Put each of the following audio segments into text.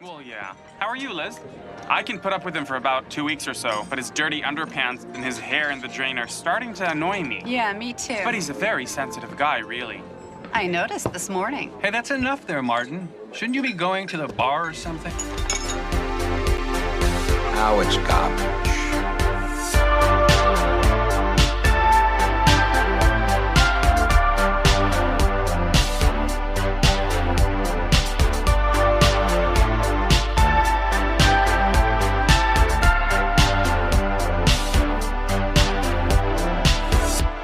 Well, yeah. How are you, Liz? I can put up with him for about 2 weeks or so, but his dirty underpants and his hair in the drain are starting to annoy me. Yeah, me too. But he's a very sensitive guy, really. I noticed this morning. Hey, that's enough there, Martin. Shouldn't you be going to the bar or something? Now it's garbage.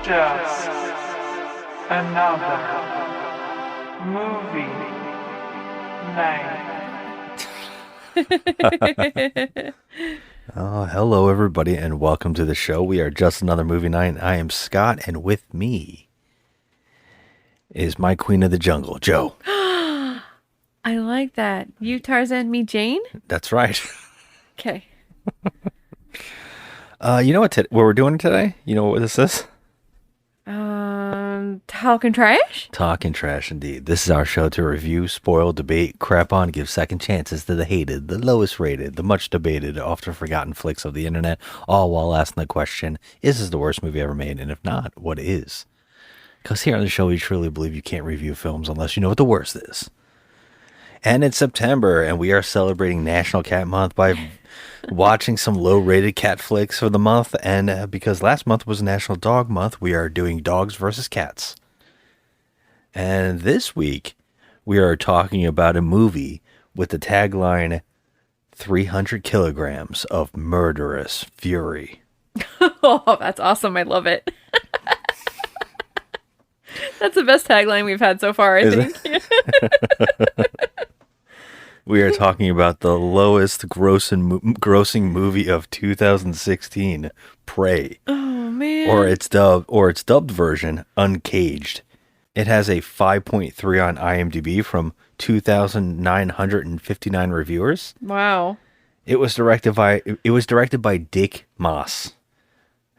Just another movie night. Oh, hello everybody, and welcome to the show. We are Just Another Movie Night. I am Scott, and with me is my queen of the jungle, Joe. I like that. You Tarzan, me Jane? That's right. Okay. You know what we're doing today? You know what this is? Talking trash? Talking trash, indeed. This is our show to review, spoil, debate, crap on, give second chances to the hated, the lowest rated, the much debated, often forgotten flicks of the internet, all while asking the question, is this the worst movie ever made? And if not, what is? Because here on the show, we truly believe you can't review films unless you know what the worst is. And it's September, and we are celebrating National Cat Month by watching some low-rated cat flicks for the month. And because last month was National Dog Month, we are doing dogs versus cats. And this week, we are talking about a movie with the tagline, 300 kilograms of murderous fury. Oh, that's awesome. I love it. That's the best tagline we've had so far, I think. We are talking about the lowest grossing movie of 2016, Prey. Oh, man. Or its dubbed version, Uncaged. It has a 5.3 on IMDb from 2,959 reviewers. Wow. It was directed by Dick Moss.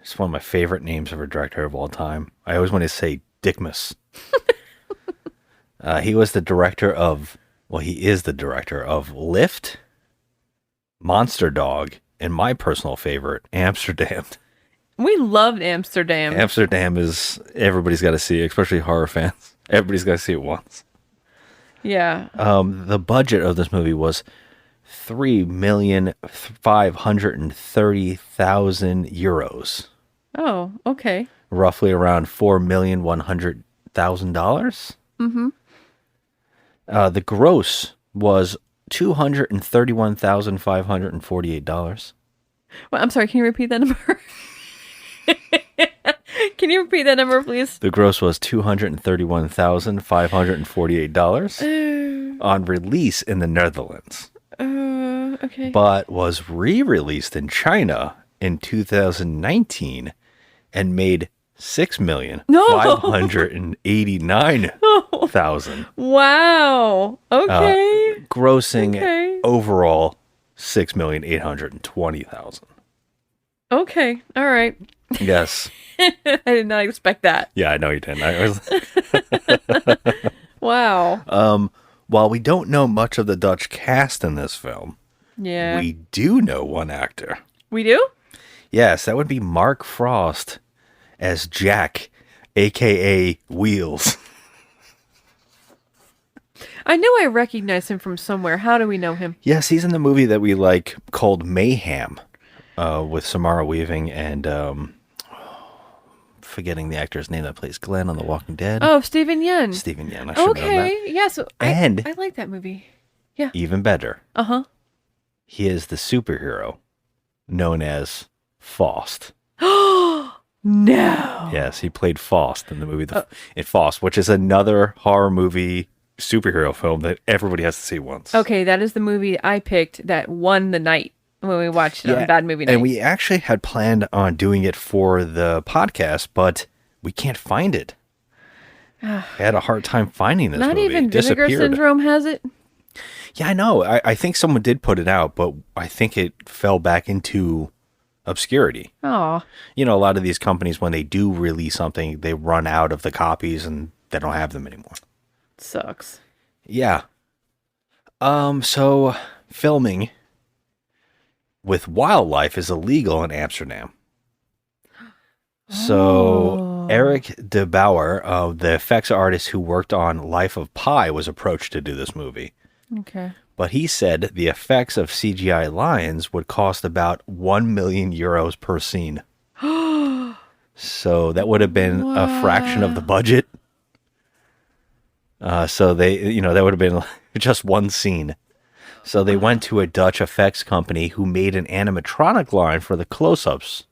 It's one of my favorite names of a director of all time. I always want to say Dickmas. He is the director of Lift, Monster Dog, and my personal favorite, Amsterdam. We loved Amsterdam. Amsterdam is, everybody's got to see it, especially horror fans. Everybody's got to see it once. Yeah. The budget of this movie was €3,530,000. Oh, okay. Roughly around $4,100,000. Mm-hmm. The gross was $231,548. Well, I'm sorry, can you repeat that number? Can you repeat that number, please? The gross was $231,548 on release in the Netherlands. Okay. But was re-released in China in 2019 and made $6,589,000. Wow. Okay. Grossing overall $6,820,000. Okay. All right. Yes. I did not expect that. Yeah, I know you didn't. Wow. While we don't know much of the Dutch cast in this film, Yeah. we do know one actor. We do? Yes, that would be Mark Frost as Jack, a.k.a. Wheels. I knew I recognized him from somewhere. How do we know him? Yes, he's in the movie that we like called Mayhem, with Samara Weaving and forgetting the actor's name that plays Glenn on The Walking Dead. Oh, Stephen Yen. Stephen Yen. I should know that. Okay. Yeah, so And I like that movie. Yeah. even better, Uh-huh. he is the superhero known as Faust. No. Yes, he played Faust in the movie in Faust, which is another horror movie superhero film that everybody has to see once. Okay, that is the movie I picked that won the night when we watched it on Bad Movie Night. And we actually had planned on doing it for the podcast, but we can't find it. I had a hard time finding this Not movie. even It Vinegar disappeared. Syndrome has it? Yeah, I know. I think someone did put it out, but I think it fell back into obscurity. Oh. You know, a lot of these companies, when they do release something, they run out of the copies and they don't have them anymore. Sucks. Yeah. So filming with wildlife is illegal in Amsterdam. So Eric de Bauer, the effects artist who worked on Life of Pi, was approached to do this movie. Okay. But he said the effects of CGI lions would cost about 1 million euros per scene. So that would have been a fraction of the budget. So they, that would have been just one scene. So they went to a Dutch effects company who made an animatronic line for the close-ups,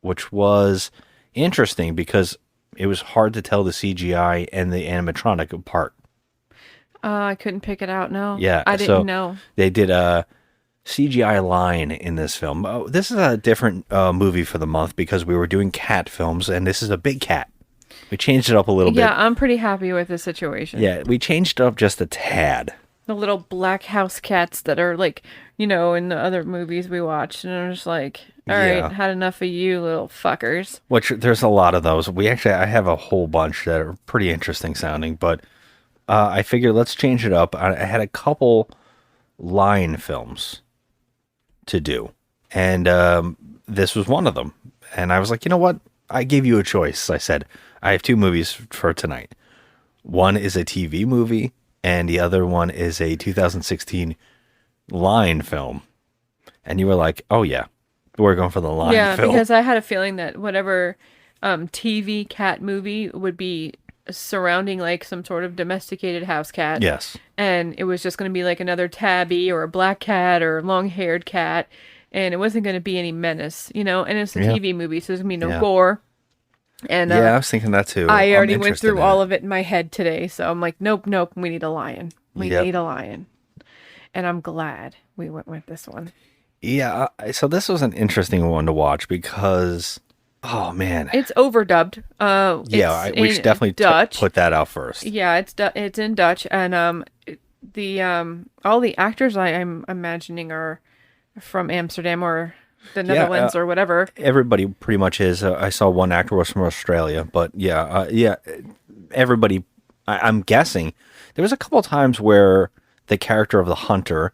which was interesting because it was hard to tell the CGI and the animatronic apart. I couldn't pick it out, no. Yeah. I didn't know. They did a CGI line in this film. This is a different movie for the month because we were doing cat films, and this is a big cat. We changed it up a little bit. Yeah, I'm pretty happy with the situation. Yeah, we changed it up just a tad. The little black house cats that are like, in the other movies we watched, and I'm just like, all right, had enough of you little fuckers. Which, there's a lot of those. I have a whole bunch that are pretty interesting sounding, but I figured let's change it up. I had a couple line films to do, and this was one of them. And I was like, you know what? I gave you a choice. I said, I have two movies for tonight. One is a TV movie, and the other one is a 2016 line film. And you were like, oh yeah, we're going for the line film. Yeah, because I had a feeling that whatever TV cat movie would be surrounding like some sort of domesticated house cat. Yes. And it was just going to be like another tabby or a black cat or a long-haired cat. And it wasn't going to be any menace, and it's a TV movie, so there's going to be no gore. And I was thinking that too. I already went through all of it in my head today, so I'm like, nope, we need a lion. We need a lion. And I'm glad we went with this one. Yeah, so this was an interesting one to watch because, oh man. It's overdubbed. We should definitely put that out first. Yeah, it's in Dutch, and all the actors I'm imagining are from Amsterdam or the Netherlands or whatever. Everybody pretty much is. I saw one actor was from Australia, but everybody. I'm guessing there was a couple of times where the character of the hunter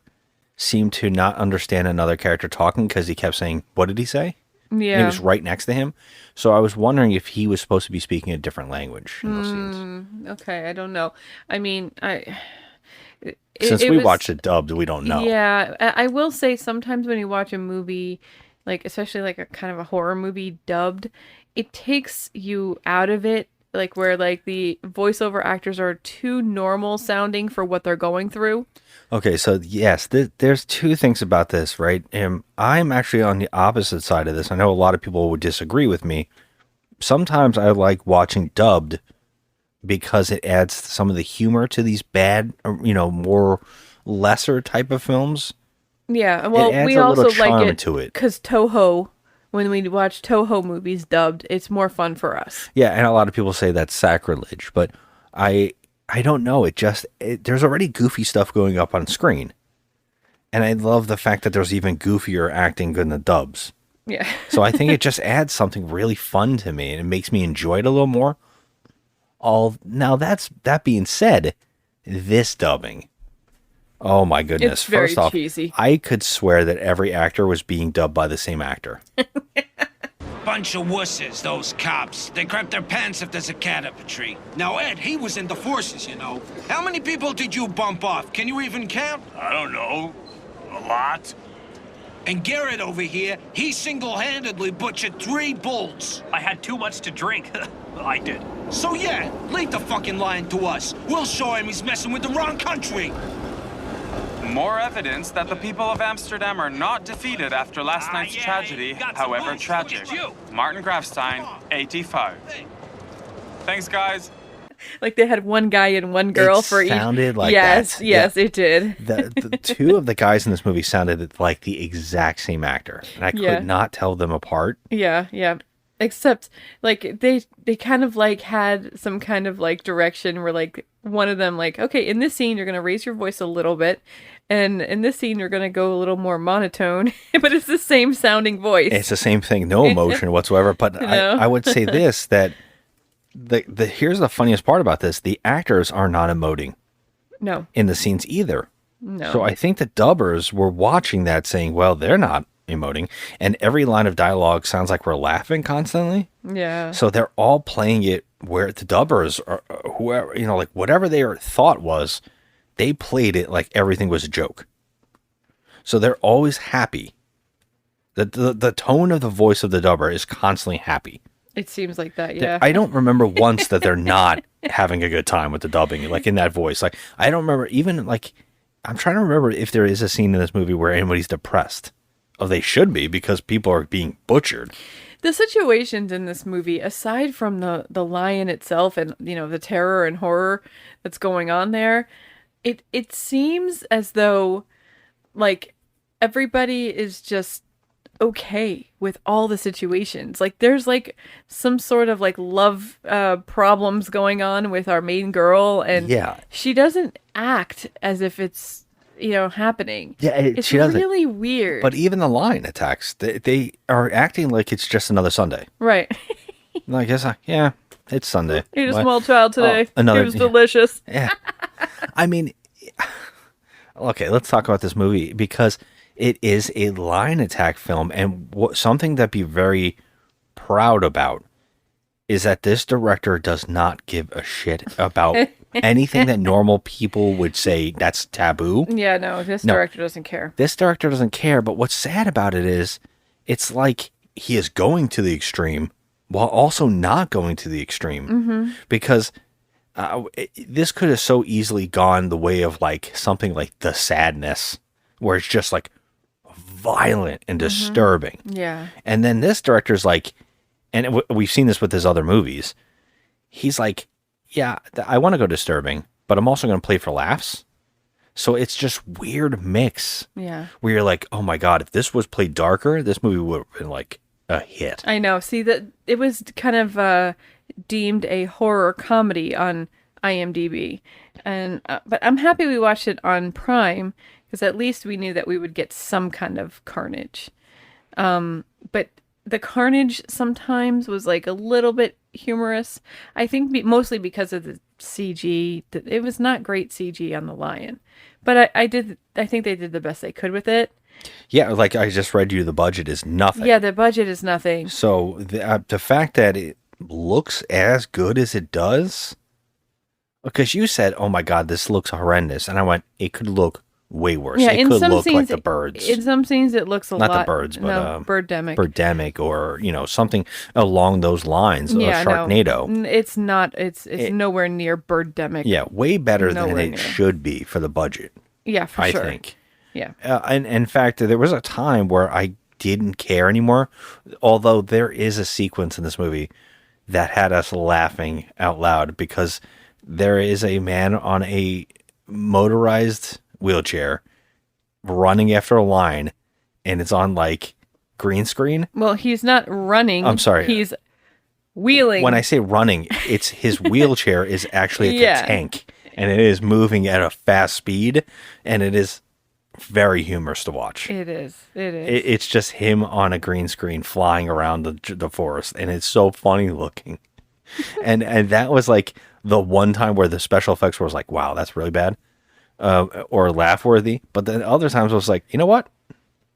seemed to not understand another character talking because he kept saying, "What did he say?" Yeah, and he was right next to him. So I was wondering if he was supposed to be speaking a different language in those scenes. Okay, I don't know. I mean, Since we watched it dubbed, we don't know. Yeah, I will say sometimes when you watch a movie, like especially like a kind of a horror movie dubbed, it takes you out of it, like where like the voiceover actors are too normal sounding for what they're going through. Okay, so yes, there's two things about this, right? I'm actually on the opposite side of this. I know a lot of people would disagree with me. Sometimes I like watching dubbed because it adds some of the humor to these bad, more lesser type of films. Yeah, well, we also like it because Toho, when we watch Toho movies dubbed, it's more fun for us. Yeah, and a lot of people say that's sacrilege, but I don't know. There's already goofy stuff going up on screen, and I love the fact that there's even goofier acting in the dubs. Yeah. So I think it just adds something really fun to me, and it makes me enjoy it a little more. Now that being said, this dubbing, oh my goodness! It's very First off, cheesy. I could swear that every actor was being dubbed by the same actor. Bunch of wusses, those cops. They crap their pants if there's a cat up a tree. Now, Ed, he was in the forces, How many people did you bump off? Can you even count? I don't know. A lot. And Garrett over here, he single-handedly butchered 3 bulls. I had too much to drink. I did. So yeah, leave the fucking lion to us. We'll show him he's messing with the wrong country. More evidence that the people of Amsterdam are not defeated after last night's tragedy, however tragic. Martin Grafstein, 85. Thanks, guys. Like they had one guy and one girl for each. Sounded like yes, that. Yes, it did. The two of the guys in this movie sounded like the exact same actor, and I could not tell them apart. Yeah. Except, like, they kind of, like, had some kind of, like, direction where, like, one of them, like, okay, in this scene, you're going to raise your voice a little bit, and in this scene, you're going to go a little more monotone, but it's the same sounding voice. It's the same thing, no emotion whatsoever, but I would say this, that here's the funniest part about this, the actors are not emoting. No. In the scenes either. No. So I think the dubbers were watching that saying, well, they're not emoting. And every line of dialogue sounds like we're laughing constantly. Yeah. So they're all playing it where the dubbers or whoever, like whatever their thought was, they played it like everything was a joke. So they're always happy. The tone of the voice of the dubber is constantly happy. It seems like that, yeah. I don't remember once that they're not having a good time with the dubbing, like in that voice. Like, I don't remember even like, I'm trying to remember if there is a scene in this movie where anybody's depressed. Oh, they should be because people are being butchered. The situations in this movie, aside from the lion itself and, the terror and horror that's going on there, it seems as though, like, everybody is just okay with all the situations. Like, there's, like, some sort of, like, love problems going on with our main girl, and she doesn't act as if it's happening. Yeah, it's she doesn't. Really weird. But even the lion attacks, they are acting like it's just another Sunday. Right. Like, yeah, it's Sunday. Ate a small child today. It was delicious. Yeah. I mean, okay, let's talk about this movie because it is a lion attack film, and something that be very proud about is that this director does not give a shit about anything that normal people would say that's taboo. Yeah, no, this director doesn't care. This director doesn't care, but what's sad about it is it's like he is going to the extreme while also not going to the extreme. Because this could have so easily gone the way of like something like The Sadness, where it's just like violent and disturbing. Yeah. And then this director's like, and we've seen this with his other movies, he's like, yeah, I want to go disturbing, but I'm also going to play for laughs. So it's just weird mix. Yeah. Where you're like, oh my God, if this was played darker, this movie would have been like a hit. I know. See, that it was kind of deemed a horror comedy on IMDb. And but I'm happy we watched it on Prime because at least we knew that we would get some kind of carnage. But the carnage sometimes was like a little bit humorous. I think mostly because of the CG. It was not great CG on the lion, but I think they did the best they could with it. Yeah, like I just read you, the budget is nothing. Yeah, the budget is nothing. So the fact that it looks as good as it does, because you said, "Oh my God, this looks horrendous," and I went, "It could look way worse. Yeah, it in could some look scenes, like the birds." In some scenes, it looks a not lot. the birds, but no, Birdemic. Birdemic, or something along those lines. Yeah, Sharknado. No, it's not. It's nowhere near Birdemic. Yeah, way better Nowhere than it near. should be for the budget. Yeah, for sure. I think. Yeah. And in fact, there was a time where I didn't care anymore, although there is a sequence in this movie that had us laughing out loud because there is a man on a motorized wheelchair running after a lion, and it's on like green screen. Well, he's not running. I'm sorry. He's wheeling. When I say running, it's his wheelchair is actually a tank, and it is moving at a fast speed, and it is very humorous to watch. It is. It is. It's just him on a green screen flying around the forest, and it's so funny looking. and that was like the one time where the special effects was like, wow, that's really bad, or laugh worthy. But then other times I was like, you know what?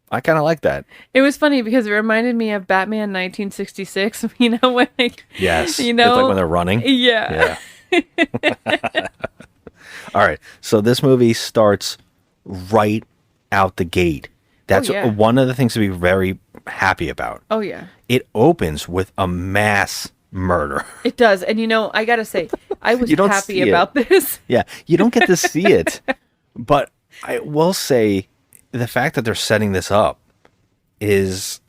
I kind of like that. It was funny because it reminded me of Batman 1966. When yes, it's like when they're running. Yeah. All right, so this movie starts right out the gate. That's one of the things to be very happy about. Oh yeah. It opens with a mass murder. It does, and I gotta say, I was happy about this. Yeah, you don't get to see it, but I will say the fact that they're setting this up is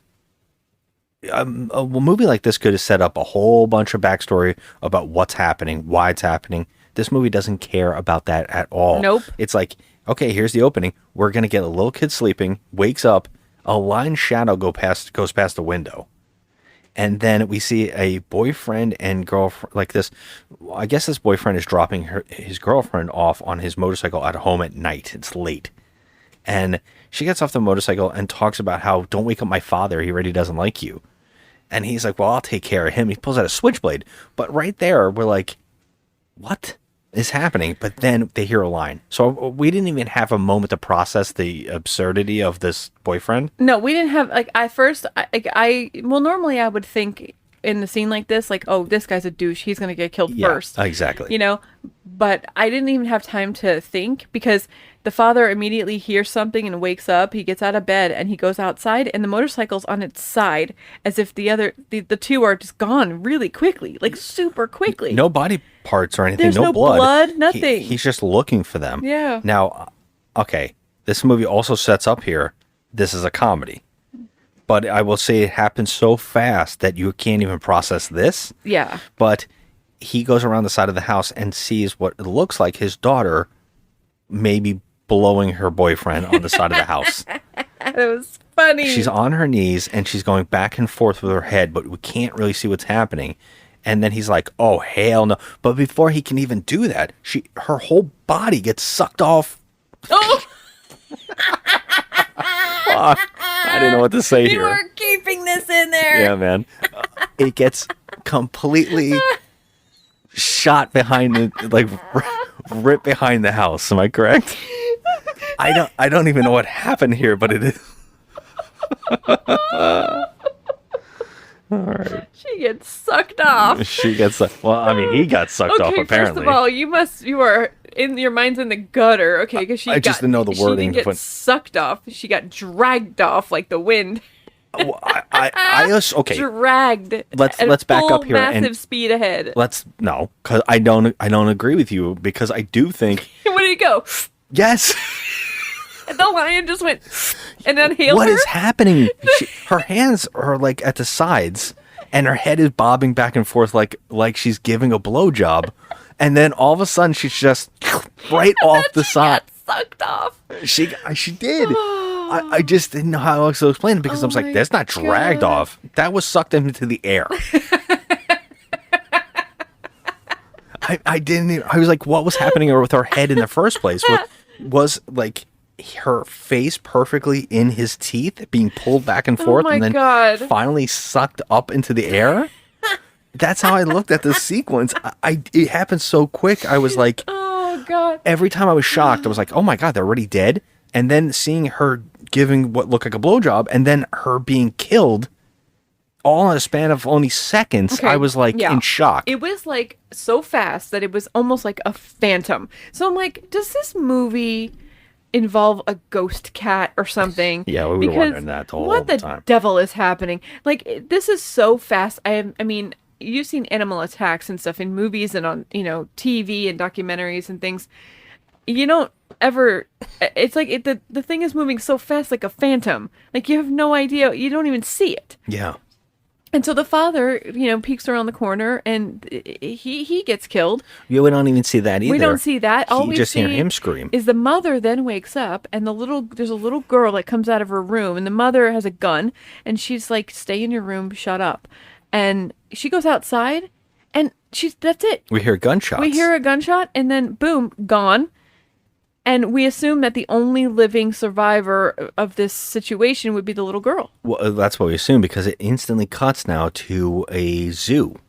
a movie like this could have set up a whole bunch of backstory about what's happening, why it's happening. This movie doesn't care about that at all. Nope. It's like, okay, here's the opening. We're gonna get a little kid sleeping, wakes up, a lion shadow goes past the window. And then we see a boyfriend and girlfriend like this. I guess this boyfriend is dropping his girlfriend off on his motorcycle at home at night. It's late. And she gets off the motorcycle and talks about how, don't wake up my father. He already doesn't like you. And he's like, well, I'll take care of him. He pulls out a switchblade. But right there, we're like, what? is happening, but then they hear a line. So we didn't even have a moment to process the absurdity of this boyfriend. No, we didn't have like well, normally I would think in the scene like this, like, oh, this guy's a douche. He's gonna get killed first. Exactly. You know, but I didn't even have time to think because the father immediately hears something and wakes up. He gets out of bed and he goes outside, and the motorcycle's on its side, as if the two are just gone really quickly, like super quickly. No body parts or anything. There's no blood, nothing. He's just looking for them. Yeah. Now, okay, this movie also sets up here. This is a comedy. But I will say it happens so fast that you can't even process this. Yeah. But he goes around the side of the house and sees what looks like his daughter maybe blowing her boyfriend on the side of the house. It was funny. She's on her knees and she's going back and forth with her head, but we can't really see what's happening. And then he's like, oh, hell no. But before he can even do that, her whole body gets sucked off. Oh! I didn't know what to say here. You were keeping this in there. Yeah, man. It gets completely shot behind ripped behind the house. Am I correct? I don't even know what happened here, but it is. All right. She gets sucked off. She gets well. I mean, he got sucked off. Apparently. First of all, you are in your mind's in the gutter. Okay, because I just didn't know the wording. She didn't get sucked off. She got dragged off like the wind. Okay. Dragged. Let's back up here. Massive speed ahead. No, because I don't agree with you because I do think. Where did he go? Yes. And the lion just went and inhaled What her? is happening? Her hands are like at the sides, and her head is bobbing back and forth like she's giving a blowjob, and then all of a sudden she's just right off the side. Got sucked off. She did. I just didn't know how else to explain it because I was like, that's not dragged off. That was sucked into the air. I didn't. I was like, what was happening with her head in the first place? Was like her face perfectly in his teeth, being pulled back and forth, and then finally sucked up into the air. That's how I looked at this sequence. It happened so quick. I was like, oh god. Every time I was shocked, I was like, oh my god, they're already dead. And then seeing her giving what looked like a blowjob, and then her being killed, all in a span of only seconds, I was like in shock. It was like so fast that it was almost like a phantom. So I'm like, does this movie involve a ghost cat or something? Yeah, we were wondering that the whole time. What the devil is happening? Like, this is so fast. I mean, you've seen animal attacks and stuff in movies and on, TV and documentaries and things. You don't ever, it's like the thing is moving so fast like a phantom. Like, you have no idea. You don't even see it. Yeah. And so the father, peeks around the corner and he gets killed. Yeah, we don't even see that either. We don't see that. All we just see hear him scream. Is the mother then wakes up and there's a little girl that comes out of her room, and the mother has a gun and she's like, stay in your room, shut up. And she goes outside and that's it. We hear gunshots. We hear a gunshot and then boom, gone. And we assume that the only living survivor of this situation would be the little girl. Well, that's what we assume because it instantly cuts now to a zoo.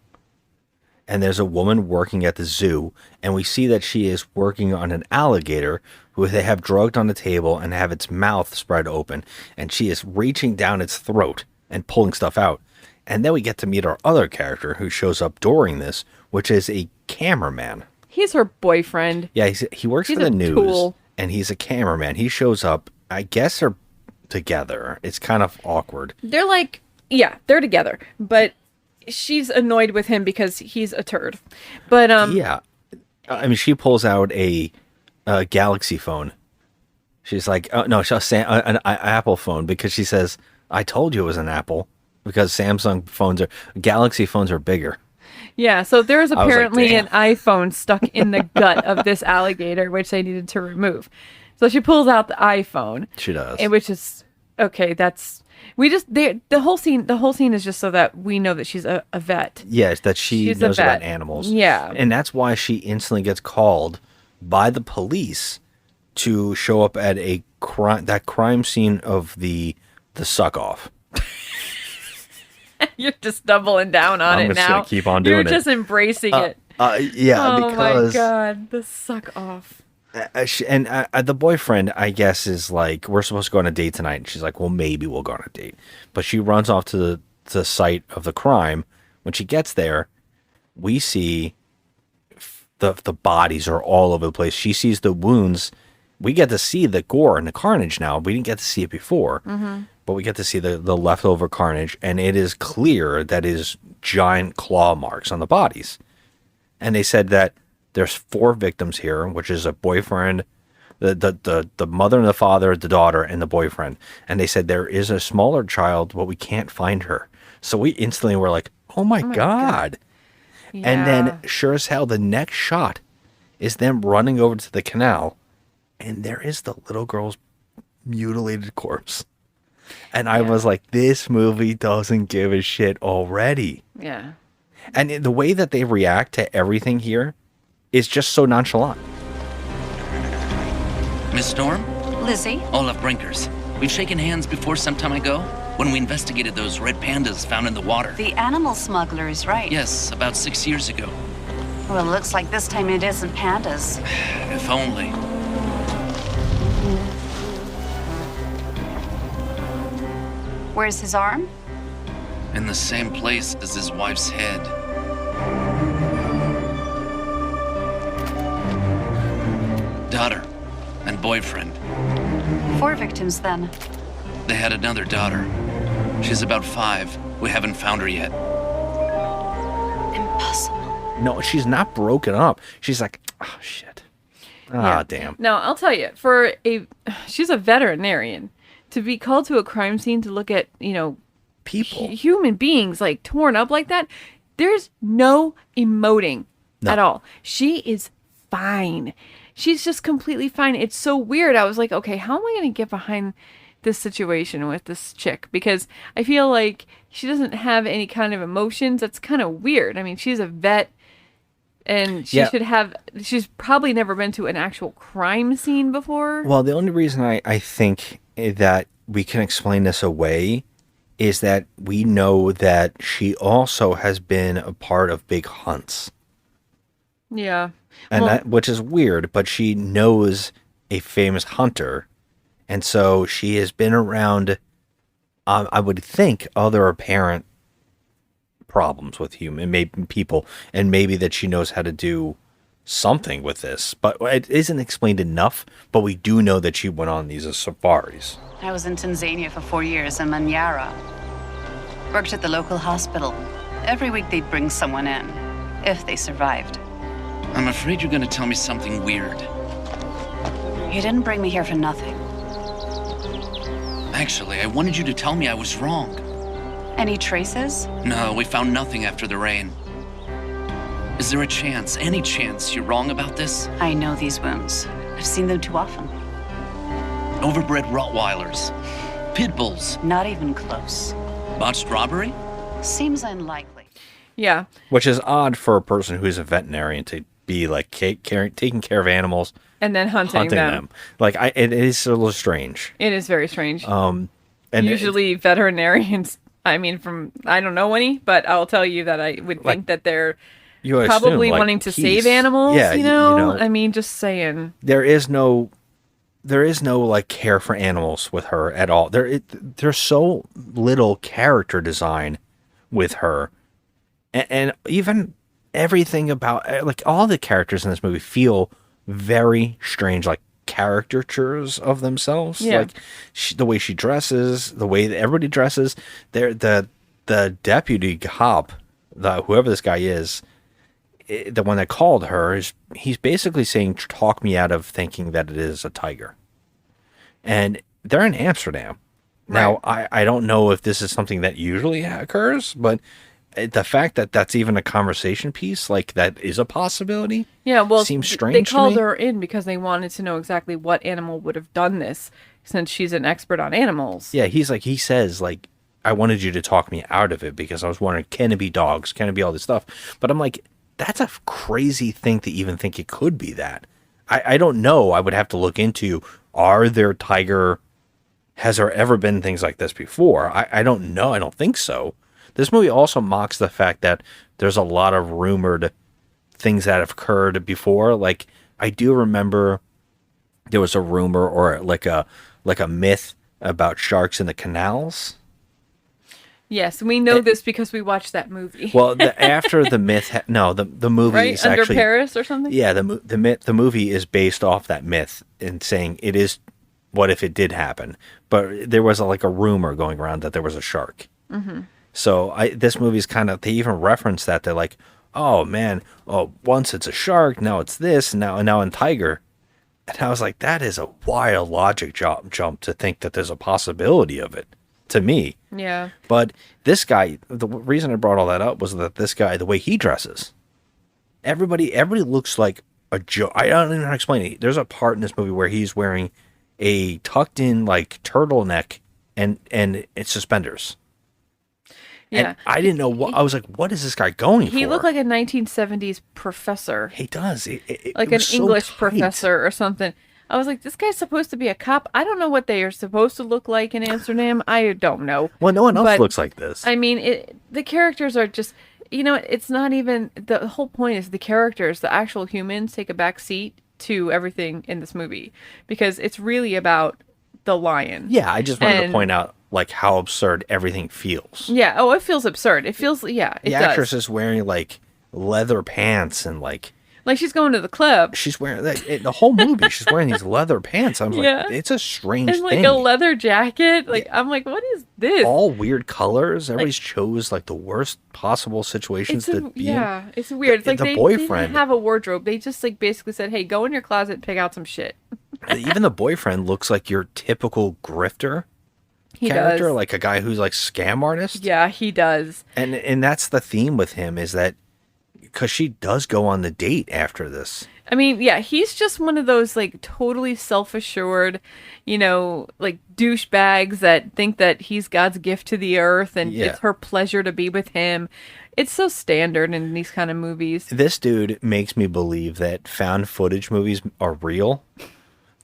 And there's a woman working at the zoo, and we see that she is working on an alligator who they have drugged on the table and have its mouth spread open. And she is reaching down its throat and pulling stuff out. And then we get to meet our other character who shows up during this, which is a cameraman. He's her boyfriend. Yeah, he works for the news, tool. And he's a cameraman. He shows up. I guess they're together. It's kind of awkward. They're like, yeah, they're together. But she's annoyed with him because he's a turd. But yeah, I mean, she pulls out a Galaxy phone. She's like, oh no, an Apple phone because she says, "I told you it was an Apple," because Galaxy phones are bigger. Yeah, so there is apparently an iPhone stuck in the gut of this alligator, which they needed to remove. So she pulls out the iPhone. She does. And which is okay. The whole scene is just so that we know that she's a vet. Yes, that she's knows about animals. Yeah, and that's why she instantly gets called by the police to show up at that crime scene of the suck off. You're just doubling down on it now. I'm just gonna keep on doing it. You're just embracing it. Yeah, Oh my because god, the suck off. the boyfriend, I guess, is like, we're supposed to go on a date tonight, and she's like, well, maybe we'll go on a date, but she runs off to the site of the crime. When she gets there, we see the bodies are all over the place. She sees the wounds. We get to see the gore and the carnage now. We didn't get to see it before, but we get to see the leftover carnage, and it is clear that is giant claw marks on the bodies. And they said that there's 4 victims here, which is a boyfriend, the mother and the father, the daughter, and the boyfriend. And they said there is a smaller child, but we can't find her. So we instantly were like, oh my God. Yeah. And then, sure as hell, the next shot is them running over to the canal, and there is the little girl's mutilated corpse. And I was like, this movie doesn't give a shit already. Yeah. And the way that they react to everything here is just so nonchalant. Miss Storm? Lizzie? Olaf Brinkers. We've shaken hands before some time ago when we investigated those red pandas found in the water. The animal smugglers, right? Yes, about 6 years ago. Well, looks like this time it isn't pandas. If only. Where's his arm? In the same place as his wife's head. Daughter and boyfriend. 4 victims, then. They had another daughter. She's about 5. We haven't found her yet. Impossible. No, she's not broken up. She's like, oh, shit. Ah, damn. Now, I'll tell you, she's a veterinarian. To be called to a crime scene to look at, People. human beings like torn up like that, there's no emoting at all. She is fine. She's just completely fine. It's so weird. I was like, okay, how am I going to get behind this situation with this chick? Because I feel like she doesn't have any kind of emotions. That's kind of weird. I mean, she's a vet, and she's probably never been to an actual crime scene before. Well, the only reason I think that we can explain this away is that we know that she also has been a part of big hunts. Yeah. And which is weird, but she knows a famous hunter. And so she has been around, I would think, other apparent problems with people, and maybe that she knows how to do something with this. But it isn't explained enough, but we do know that she went on these safaris. I was in Tanzania for 4 years in Manyara. Worked at the local hospital. Every week they'd bring someone in, if they survived. I'm afraid you're going to tell me something weird. You didn't bring me here for nothing. Actually, I wanted you to tell me I was wrong. Any traces? No, we found nothing after the rain. Is there a chance, any chance, you're wrong about this? I know these wounds. I've seen them too often. Overbred Rottweilers. Pit bulls. Not even close. Botched robbery? Seems unlikely. Yeah. Which is odd for a person who's a veterinarian to be like taking care of animals And then hunting them. Like, it is a little strange. It is very strange. And Usually veterinarians, I mean, I don't know any, but I'll tell you that I would think that they're you would probably assume, like, wanting to peace. save animals, Yeah, you know? I mean, just saying. There is no like care for animals with her at all. There's so little character design with her, and even everything about, like, all the characters in this movie feel very strange, like caricatures of themselves. Yeah. Like the way she dresses, the way that everybody dresses. The deputy cop, whoever this guy is, the one that called her, he's basically saying, talk me out of thinking that it is a tiger. And they're in Amsterdam. Right. Now, I don't know if this is something that usually occurs, but the fact that that's even a conversation piece, like, that is a possibility. Yeah, well, seems strange. They called to me. her in because they wanted to know exactly what animal would have done this, since she's an expert on animals. Yeah, he says, like, I wanted you to talk me out of it because I was wondering, can it be dogs? Can it be all this stuff? But I'm like, that's a crazy thing to even think it could be that. I don't know. I would have to look into, has there ever been things like this before? I don't know. I don't think so. This movie also mocks the fact that there's a lot of rumored things that have occurred before. Like, I do remember there was a rumor or like a myth about sharks in the canals. Yes, we know this because we watched that movie. Well, after the myth, the movie right? is Under actually Paris or something? Yeah, the movie is based off that myth and saying it is. What if it did happen? But there was like a rumor going around that there was a shark. Mm-hmm. So this movie's kind of, they even reference that. They're like, oh man, once it's a shark, now it's this, now in tiger. And I was like, that is a wild logic jump to think that there's a possibility of it, to me. Yeah. But this guy, the reason I brought all that up was that this guy, the way he dresses, everybody looks like a joke. I don't even know how to explain it. There's a part in this movie where he's wearing a tucked in like turtleneck and it's suspenders. Yeah. And I didn't know what, I was like, what is this guy going for? He looked like a 1970s professor. He does. Like an English professor or something. I was like, this guy's supposed to be a cop. I don't know what they are supposed to look like in Amsterdam. I don't know. Well, no one else looks like this. I mean, the characters are just, it's not even, the whole point is the characters, the actual humans take a back seat to everything in this movie because it's really about the lion. Yeah, I just wanted to point out like how absurd everything feels. Yeah, it feels absurd. It feels, it does. The actress is wearing like leather pants and like she's going to the club. She's wearing the whole movie. She's wearing these leather pants. I'm like, it's a strange and like thing. a leather jacket. Like I'm like, what is this? All weird colors. Everybody's chose like the worst possible situations to be in. Yeah, it's weird. It's like the they boyfriend didn't have a wardrobe. They just like basically said, "Hey, go in your closet and pick out some shit." Even the boyfriend looks like your typical grifter He character, does. like a guy who's like scam artist. Yeah, he does. And that's the theme with him is that because she does go on the date after this. I mean, yeah, he's just one of those like totally self-assured, like douchebags that think that he's God's gift to the earth and it's her pleasure to be with him. It's so standard in these kind of movies. This dude makes me believe that found footage movies are real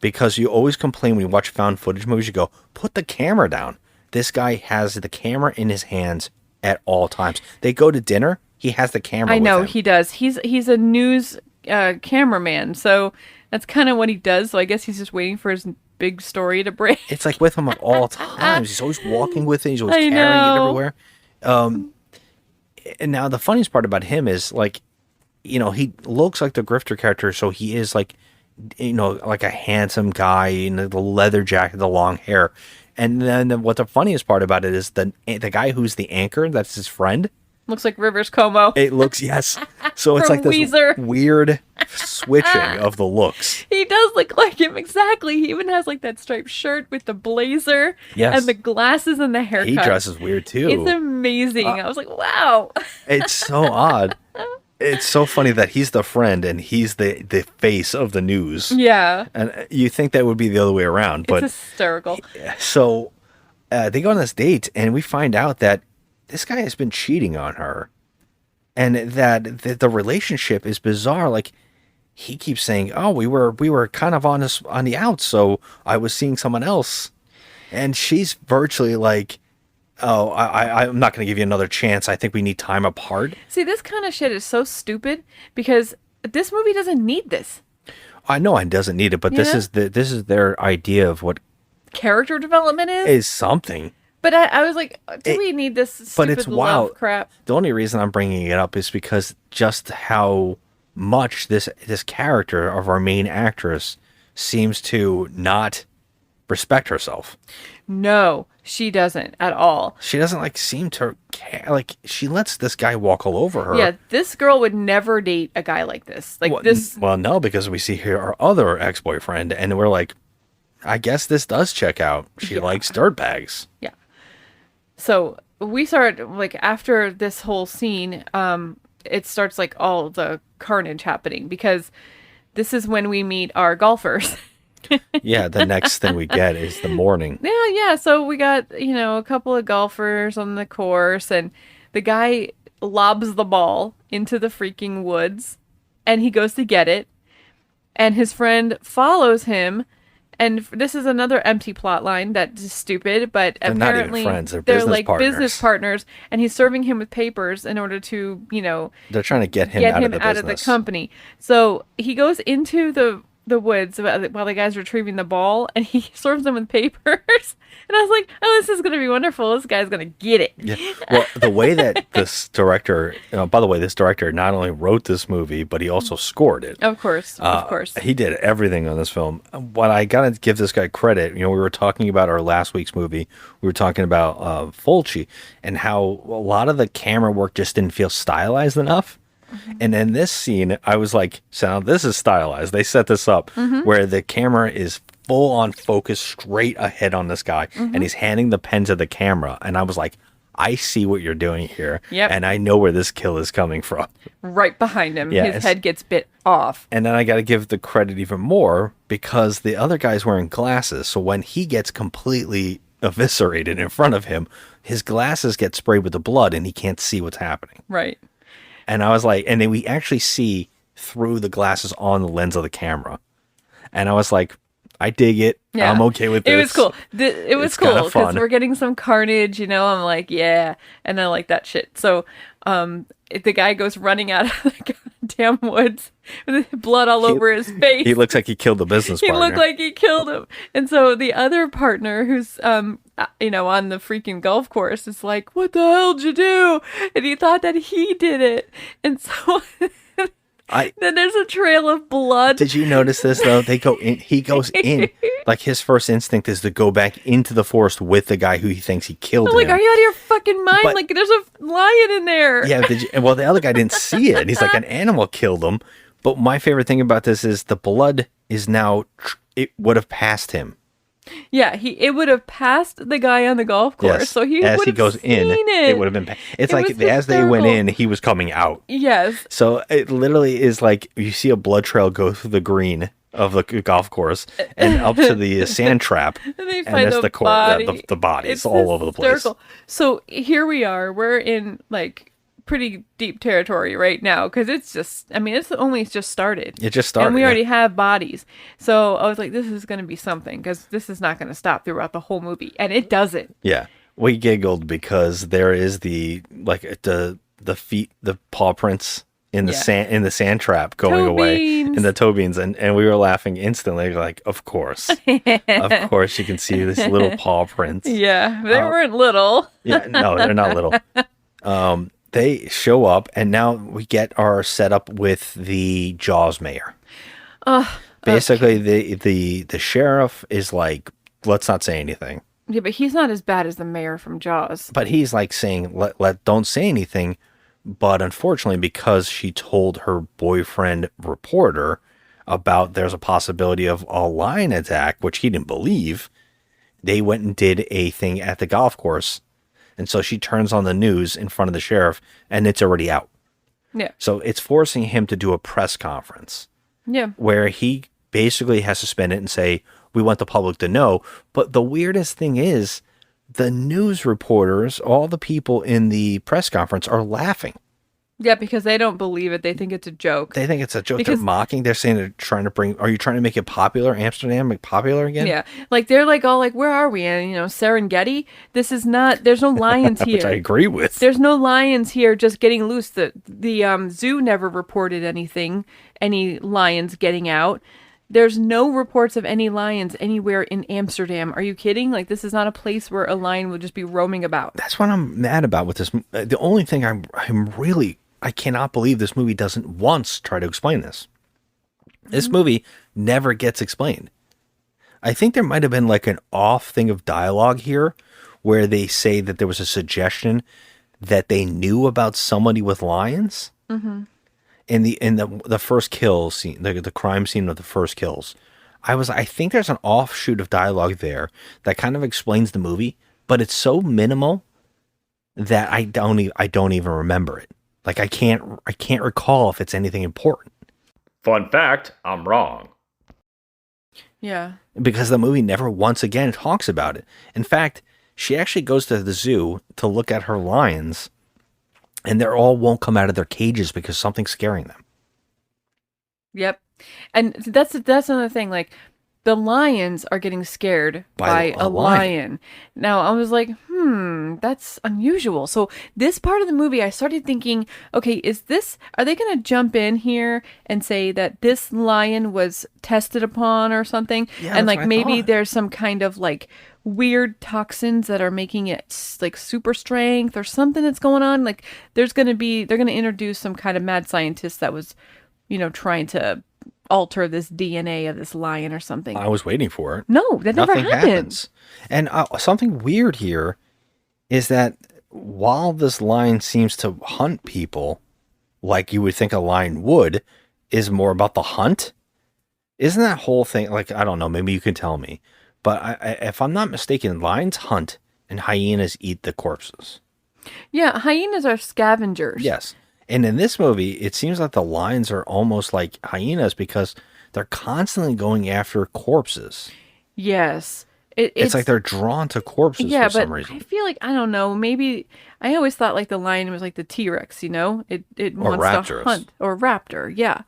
because you always complain when you watch found footage movies, you go, put the camera down. This guy has the camera in his hands at all times. They go to dinner, he has the camera with him. He does. He's a news cameraman, so that's kind of what he does. So I guess he's just waiting for his big story to break. It's like with him at all times. He's always walking with it. He's always carrying it everywhere. And now the funniest part about him is like, he looks like the grifter character. So he is like, like a handsome guy in the leather jacket, the long hair. And then what the funniest part about it is the guy who's the anchor, that's his friend. Looks like Rivers Cuomo. It looks, yes. So it's like this Weezer. weird switching of the looks. He does look like him, exactly. He even has like that striped shirt with the blazer and the glasses and the haircut. He dresses weird too. It's amazing. I was like, wow. It's so odd. It's so funny that he's the friend and he's the face of the news. Yeah. And you think that would be the other way around. But it's hysterical. So they go on this date and we find out that this guy has been cheating on her. And that the relationship is bizarre. Like he keeps saying, oh, we were kind of on the outs, so I was seeing someone else. And she's virtually like, oh, I'm not going to give you another chance. I think we need time apart. See, this kind of shit is so stupid because this movie doesn't need this. I know it doesn't need it, but this is their idea of what character development is. Is something. But I was like, do we need this stupid but it's love crap? The only reason I'm bringing it up is because just how much this care of our main actress seems to not respect herself. No, she doesn't at all. She doesn't seem to care. Like she lets this guy walk all over her. Yeah, this girl would never date a guy like this. Well, no, because we see here our other ex-boyfriend, and we're like, I guess this does check out. She likes dirtbags. Yeah. So we start after this whole scene, it starts all the carnage happening because this is when we meet our golfers. Yeah, the next thing we get is the morning. Yeah. So we got, a couple of golfers on the course and the guy lobs the ball into the freaking woods and he goes to get it and his friend follows him And this is another empty plot line that's stupid, but They're not even apparently friends, they're they're business like partners. business partners, and he's serving him with papers in order to, They're trying to get him get out him of the out of business. the company. So he goes into the woods while the guy's retrieving the ball, and he serves them with papers. And I was like, oh, this is going to be wonderful. This guy's going to get it. Yeah. Well, the way that this director, by the way, this director not only wrote this movie, but he also scored it. Of course. Of course. He did everything on this film. What I got to give this guy credit, we were talking about our last week's movie. We were talking about Fulci and how a lot of the camera work just didn't feel stylized enough. And in this scene, I was like, so this is stylized. They set this up where the camera is full on focus straight ahead on this guy, and he's handing the pen to the camera. And I was like, I see what you're doing here. Yep. And I know where this kill is coming from. Right behind him. Yes. His head gets bit off. And then I got to give the credit even more because the other guy's wearing glasses. So when he gets completely eviscerated in front of him, his glasses get sprayed with the blood and he can't see what's happening. Right. And I was like, and then we actually see through the glasses on the lens of the camera. And I was like, I dig it. Yeah. I'm okay with this. It was cool. It was It's kinda cool because fun. we're getting some carnage, I'm like, yeah. And I like that shit. So the guy goes running out of the goddamn woods with blood all over his face. He looks like he killed the business partner. He looked like he killed him. And so the other partner who's, on the freaking golf course is like, what the hell did you do? And he thought that he did it. And so then there's a trail of blood. Did you notice this though? They go in. He goes in. Like his first instinct is to go back into the forest with the guy who he thinks he killed. I'm like, him. are you out of your fucking mind? But- like, there's a lion in there. Yeah. Well, the other guy didn't see it. He's like, an animal killed him. But my favorite thing about this is the blood is now. It would have passed him. Yeah, it would have passed the guy on the golf course, Yes. so he as would he have goes seen in, it. it would have been. It's It like was as they went hysterical. in, he was coming out. Yes. So it literally is like you see a blood trail go through the green of the golf course and up to the sand trap, And they and find that's the the body. the bodies It's all over the place. hysterical. So here we are. We're in like pretty deep territory right now because it's only just started. It just started, and we yeah. already have bodies. So I was like, this is going to be something because this is not going to stop throughout the whole movie, and it doesn't. Yeah, we giggled because there is the paw prints in the sand trap going away beans. in the toe beans, and we were laughing instantly. Like, of course you can see this little paw prints. Yeah, they weren't little. Yeah, no, they're not little. They show up, and now we get our setup with the Jaws mayor. Basically, the sheriff is like, let's not say anything. Yeah, but he's not as bad as the mayor from Jaws. But he's like saying, don't say anything. But unfortunately, because she told her boyfriend reporter about there's a possibility of a lion attack, which he didn't believe, they went and did a thing at the golf course. And so she turns on the news in front of the sheriff, and it's already out. Yeah. So it's forcing him to do a press conference. Yeah. Where he basically has to spin it and say, we want the public to know. But the weirdest thing is, the news reporters, all the people in the press conference are laughing. Yeah, because they don't believe it. They think it's a joke. They think it's a joke. Because- They're mocking. They're saying are you trying to make it popular, Amsterdam, make popular again? Yeah. Like, they're like, all like, where are we? And, Serengeti? This is not, there's no lions here. Which I agree with. There's no lions here just getting loose. The zoo never reported any lions getting out. There's no reports of any lions anywhere in Amsterdam. Are you kidding? Like, this is not a place where a lion would just be roaming about. That's what I'm mad about with this. The only thing I cannot believe this movie doesn't once try to explain this. This movie never gets explained. I think there might have been like an off thing of dialogue here where they say that there was a suggestion that they knew about somebody with lions. Mm-hmm. In the first kill scene, the crime scene of the first kills, I think there's an offshoot of dialogue there that kind of explains the movie, but it's so minimal that I don't even remember it. Like I can't recall if it's anything important. Fun fact, I'm wrong. Yeah. Because the movie never once again talks about it. In fact, she actually goes to the zoo to look at her lions, and they all won't come out of their cages because something's scaring them. Yep. And that's another thing. Like, the lions are getting scared by a lion. Now, I was like, that's unusual. So this part of the movie, I started thinking, okay, are they going to jump in here and say that this lion was tested upon or something? Yeah, and that's like what I maybe thought. there's some kind of like weird toxins that are making it like super strength or something that's going on. Like they're going to introduce some kind of mad scientist that was, trying to alter this DNA of this lion or something. I was waiting for it. No, that never Nothing happened. happens. And something weird here is that while this lion seems to hunt people like you would think a lion would, is more about the hunt. Isn't that whole thing, like, I don't know, maybe you can tell me, but if I'm not mistaken, lions hunt and hyenas eat the corpses. Yeah, hyenas are scavengers. Yes. And in this movie, it seems like the lions are almost like hyenas because they're constantly going after corpses. Yes. It's like they're drawn to corpses for some reason. I feel like, I don't know, maybe I always thought like the lion was like the T-Rex, It Or wants raptors. to hunt. Or raptor, yeah.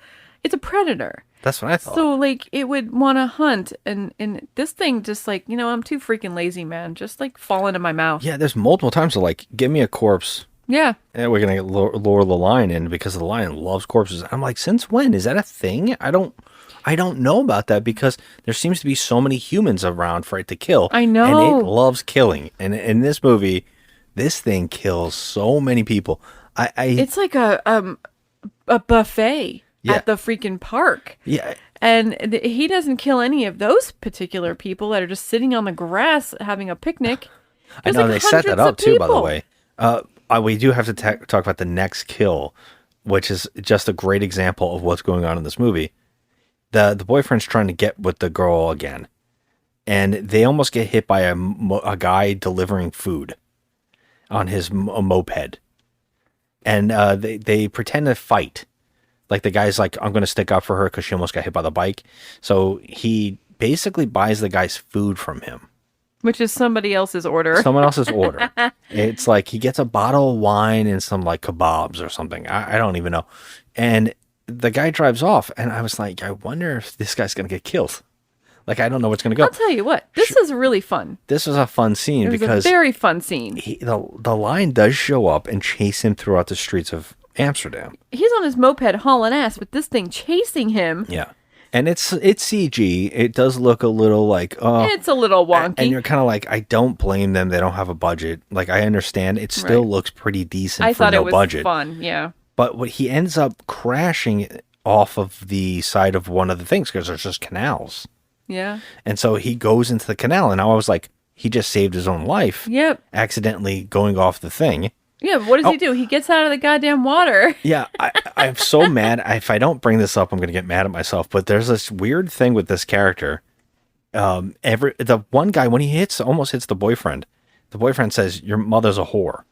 It's a predator. That's what I thought. So like it would want to hunt and this thing just like, I'm too freaking lazy, man. Just like fall into my mouth. Yeah, there's multiple times of like, give me a corpse. Yeah. And we're going to lure the lion in because the lion loves corpses. I'm like, since when? Is that a thing? I don't know about that because there seems to be so many humans around for it to kill. I know. And it loves killing. And in this movie, this thing kills so many people. It's like a buffet at the freaking park. Yeah. And he doesn't kill any of those particular people that are just sitting on the grass having a picnic. I know, they set that up too, by the way. We do have to talk about the next kill, which is just a great example of what's going on in this movie. The boyfriend's trying to get with the girl again, and they almost get hit by a guy delivering food on his moped. And they pretend to fight. Like the guy's like, I'm going to stick up for her because she almost got hit by the bike. So he basically buys the guy's food from him. Which is somebody else's order. Someone else's order. It's like he gets a bottle of wine and some like kebabs or something. I don't even know. And the guy drives off, and I was like, I wonder if this guy's going to get killed. Like, I don't know what's going to go. I'll tell you what, this is really fun. This was a fun scene because a very fun scene. The lion does show up and chase him throughout the streets of Amsterdam. He's on his moped hauling ass with this thing chasing him. Yeah. And it's CG. It does look a little like, it's a little wonky. And you're kind of like, I don't blame them. They don't have a budget. Like, I understand. It still looks pretty decent I for thought no it was budget. fun, yeah. But what he ends up crashing off of the side of one of the things because there's just canals. Yeah. And so he goes into the canal, and I was like, he just saved his own life. Yep. Accidentally going off the thing. Yeah, but what does he do? He gets out of the goddamn water. Yeah, I'm so mad. If I don't bring this up, I'm going to get mad at myself. But there's this weird thing with this character. The one guy, when he almost hits the boyfriend says, your mother's a whore.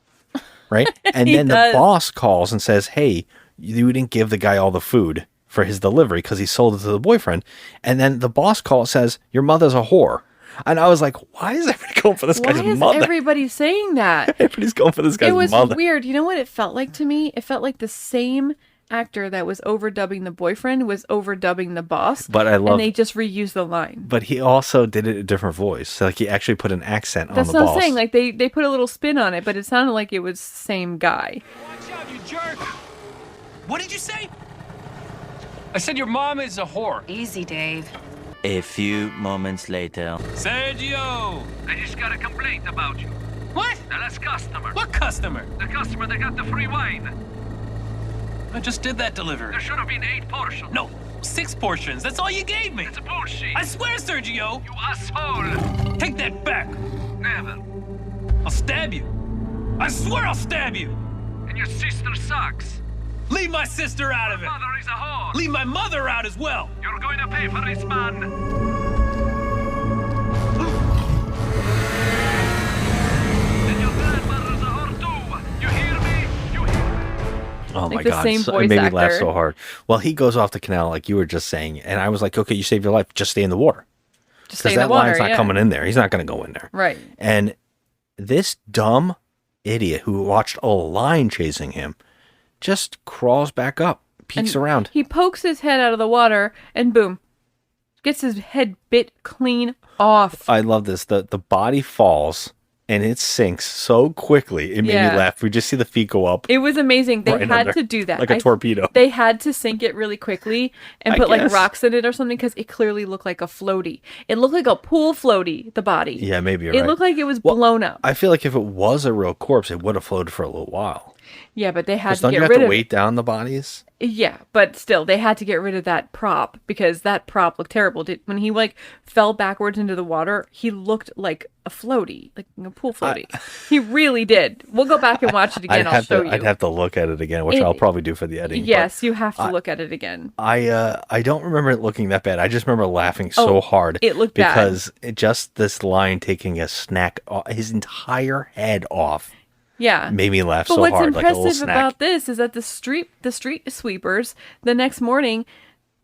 Right? And then the boss calls and says, hey, you didn't give the guy all the food for his delivery because he sold it to the boyfriend. And then the boss call says, your mother's a whore. And I was like, why is everybody going for this guy's mother? Why is everybody saying that? Everybody's going for this guy's mother. It was weird. You know what it felt like to me? It felt like the same actor that was overdubbing the boyfriend was overdubbing the boss. But and they just reused the line. But he also did it a different voice. So like he actually put an accent on the boss. That's what I'm saying. Like they put a little spin on it, but it sounded like it was the same guy. Watch out, you jerk! What did you say? I said your mom is a whore. Easy, Dave. A few moments later. Sergio! I just got a complaint about you. What? The last customer. What customer? The customer that got the free wine. I just did that delivery. There should have been 8 portions. No, 6 portions. That's all you gave me. It's a bullshit. I swear, Sergio! You asshole! Take that back. Never. I'll stab you. I swear I'll stab you. And your sister sucks. Leave my sister out of it. Your mother is a whore. Leave my mother out as well. You're going to pay for this, man. And your grandmother's a whore too. You hear me? You hear me? Oh like my the God. same It voice made me laugh actor. so hard. Well, he goes off the canal like you were just saying. And I was like, okay, you saved your life. Just stay in the water. Just stay Because in the that water, line's not coming in there. He's not going to go in there. Right. And this dumb idiot who watched a lion chasing him just crawls back up, peeks around. He pokes his head out of the water, and boom, gets his head bit clean off. I love this. The body falls and it sinks so quickly. It made me laugh. We just see the feet go up. It was amazing. They right had under, to do that. like a torpedo. They had to sink it really quickly and put like rocks in it or something because it clearly looked like a floaty. It looked like a pool floaty, the body. Yeah, maybe you're It right. looked like it was blown up. I feel like if it was a real corpse, it would have floated for a little while. Yeah, but they had to Don't get you have rid to of weight down the bodies? Yeah, but still, they had to get rid of that prop because that prop looked terrible. When he like fell backwards into the water, he looked like a floaty, like a pool floaty. He really did. We'll go back and watch it again. I'll show you. I'd have to look at it again, which I'll probably do for the editing. Yes, you have to look at it again. I don't remember it looking that bad. I just remember laughing so hard. It looked because just this lion taking a snack, his entire head off. Yeah, made me laugh but so what's hard. Like a little impressive snack. about this is that the street sweepers the next morning,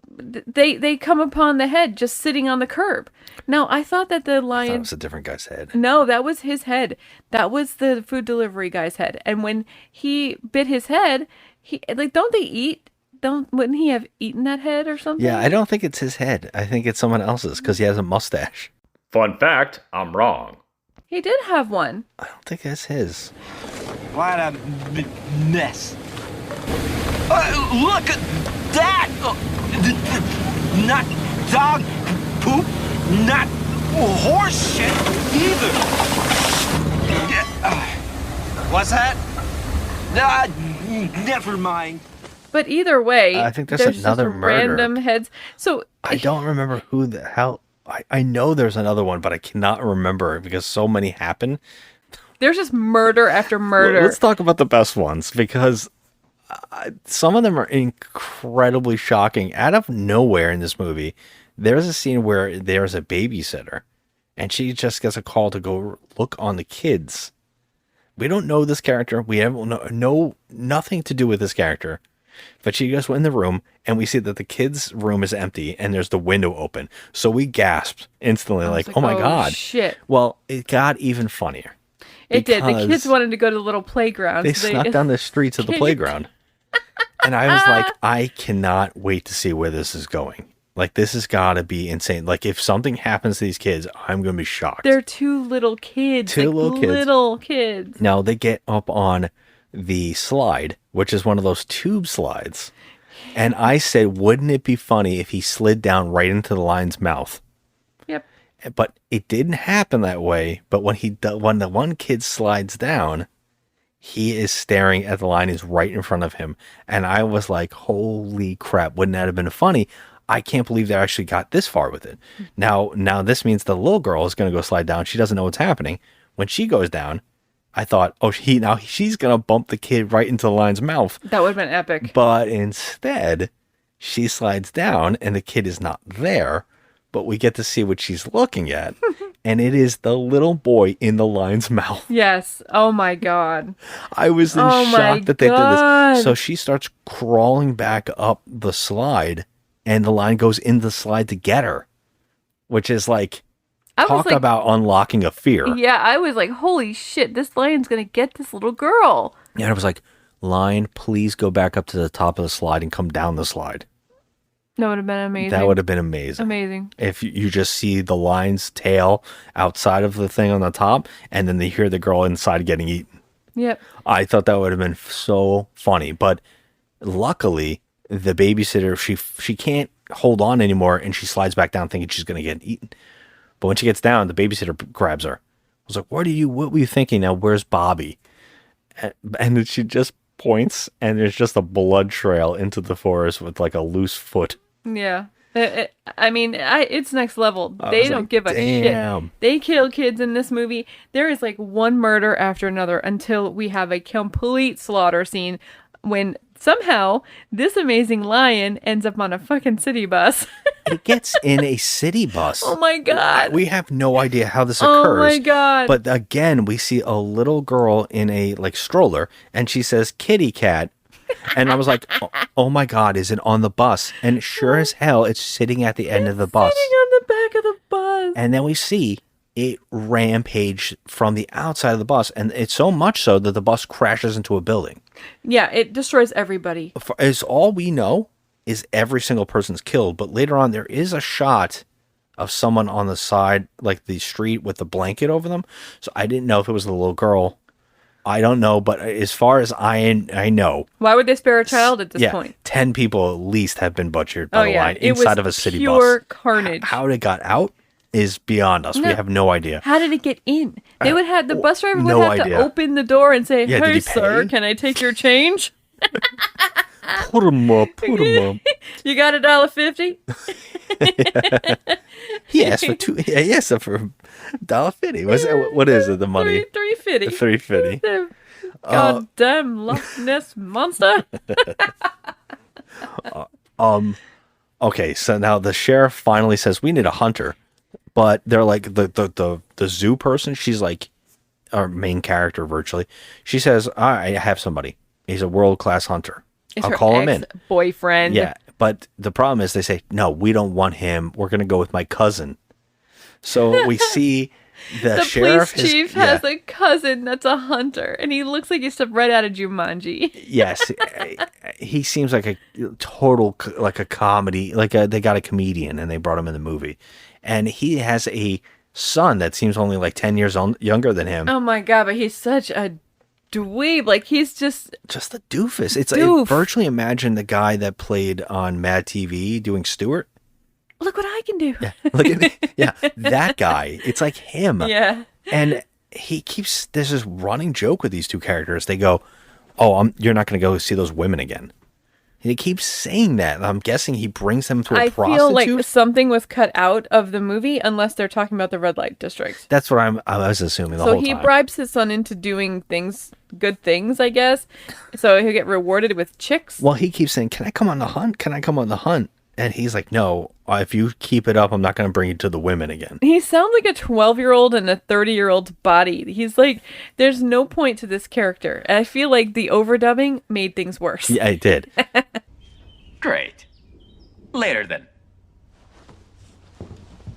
they come upon the head just sitting on the curb. Now I thought that the lion. That was a different guy's head. No, that was his head. That was the food delivery guy's head. And when he bit his head, he like don't they eat? Wouldn't he have eaten that head or something? Yeah, I don't think it's his head. I think it's someone else's because he has a mustache. Fun fact, I'm wrong. He did have one. I don't think that's his. What a mess. Look at that! Not dog poop, not horse shit either. What's that? Never mind. But either way, I think there's another just murder. random heads. So I don't remember who the hell. I know there's another one, but I cannot remember because so many happen. There's just murder after murder. Let's talk about the best ones because some of them are incredibly shocking. Out of nowhere in this movie, there's a scene where there's a babysitter and she just gets a call to go look on the kids. We don't know this character. We have nothing to do with this character. But she goes in the room and we see that the kids' room is empty and there's the window open. So we gasped instantly like, oh my God. Shit. Well, it got even funnier. It did. The kids wanted to go to the little playground. They snuck down the streets of the playground. And I was like, I cannot wait to see where this is going. Like, this has got to be insane. Like, if something happens to these kids, I'm going to be shocked. They're two little kids. Two little kids. Now, they get up on the slide, which is one of those tube slides. And I said, wouldn't it be funny if he slid down right into the lion's mouth? Yep. But it didn't happen that way. But when the one kid slides down, he is staring at the lion. He's right in front of him. And I was like, holy crap, wouldn't that have been funny? I can't believe they actually got this far with it. Now this means the little girl is going to go slide down. She doesn't know what's happening. When she goes down, I thought, she's going to bump the kid right into the lion's mouth. That would have been epic. But instead, she slides down and the kid is not there. But we get to see what she's looking at. And it is the little boy in the lion's mouth. Yes. Oh my God. I was in shock that they did this. So she starts crawling back up the slide and the lion goes in the slide to get her. Which is like, talk about unlocking a fear. Yeah, I was like, holy shit, this lion's going to get this little girl. And I was like, lion, please go back up to the top of the slide and come down the slide. That would have been amazing. That would have been amazing. Amazing. If you just see the lion's tail outside of the thing on the top, and then they hear the girl inside getting eaten. Yep. I thought that would have been so funny. But luckily, the babysitter, she can't hold on anymore, and she slides back down thinking she's going to get eaten. But when she gets down, the babysitter grabs her. I was like, what were you thinking? Now, where's Bobby? And then she just points, and there's just a blood trail into the forest with like a loose foot. Yeah. It's next level. They don't give a shit. They kill kids in this movie. There is like one murder after another until we have a complete slaughter scene when somehow this amazing lion ends up on a fucking city bus. It gets in a city bus. Oh my God. We have no idea how this occurs. Oh my God. But again, we see a little girl in a like stroller and she says kitty cat. And I was like, oh my God, is it on the bus? And sure as hell, it's sitting at the end of the bus. Sitting on the back of the bus. And then we see it rampage from the outside of the bus. And it's so much so that the bus crashes into a building. Yeah, it destroys everybody. Is all we know, is every single person's killed, but later on there is a shot of someone on the side, like the street with the blanket over them. So I didn't know if it was the little girl. I don't know, but as far as I know, why would they spare a child at this point? 10 people at least have been butchered by the line it inside was of a city pure bus. Carnage. How it got out is beyond us. We have no idea. How did it get in? They would have the bus driver would no have idea. to open the door and say, Yeah, did "Hey, he sir, pay? can I take your change? Put him up. Put him up. You got $1.50?" He asked for two. Yeah, he asked for $1.50. What is it? The money? $3.50. $3.50. Goddamn Loch Ness monster. Okay, so now the sheriff finally says we need a hunter, but they're like the zoo person. She's like our main character virtually. She says, "I have somebody. He's a world-class hunter. I'll call him in." Boyfriend. Yeah, but the problem is they say, "No, we don't want him. We're going to go with my cousin." So we see the sheriff police chief has a cousin that's a hunter, and he looks like he stepped right out of Jumanji. Yes, he seems like a total like a comedy. They got a comedian and they brought him in the movie, and he has a son that seems only like 10 years younger than him. Oh my god! But he's such a dweeb. Like he's just a doofus. It's like virtually imagine the guy that played on Mad TV doing Stewart. Look what I can do. Yeah, look at me. Yeah, that guy. It's like him. Yeah. And there's this running joke with these two characters. They go, "Oh, you're not going to go see those women again." And he keeps saying that. I'm guessing he brings them to a prostitute. I feel like something was cut out of the movie unless they're talking about the red light district. That's what I was assuming the whole time. So he bribes his son into doing good things, I guess. So he'll get rewarded with chicks. Well, he keeps saying, "Can I come on the hunt? Can I come on the hunt?" And he's like, "No, if you keep it up, I'm not going to bring you to the women again." He sounds like a 12-year-old in a 30-year-old's body. He's like, there's no point to this character. And I feel like the overdubbing made things worse. Yeah, it did. Great. Later then.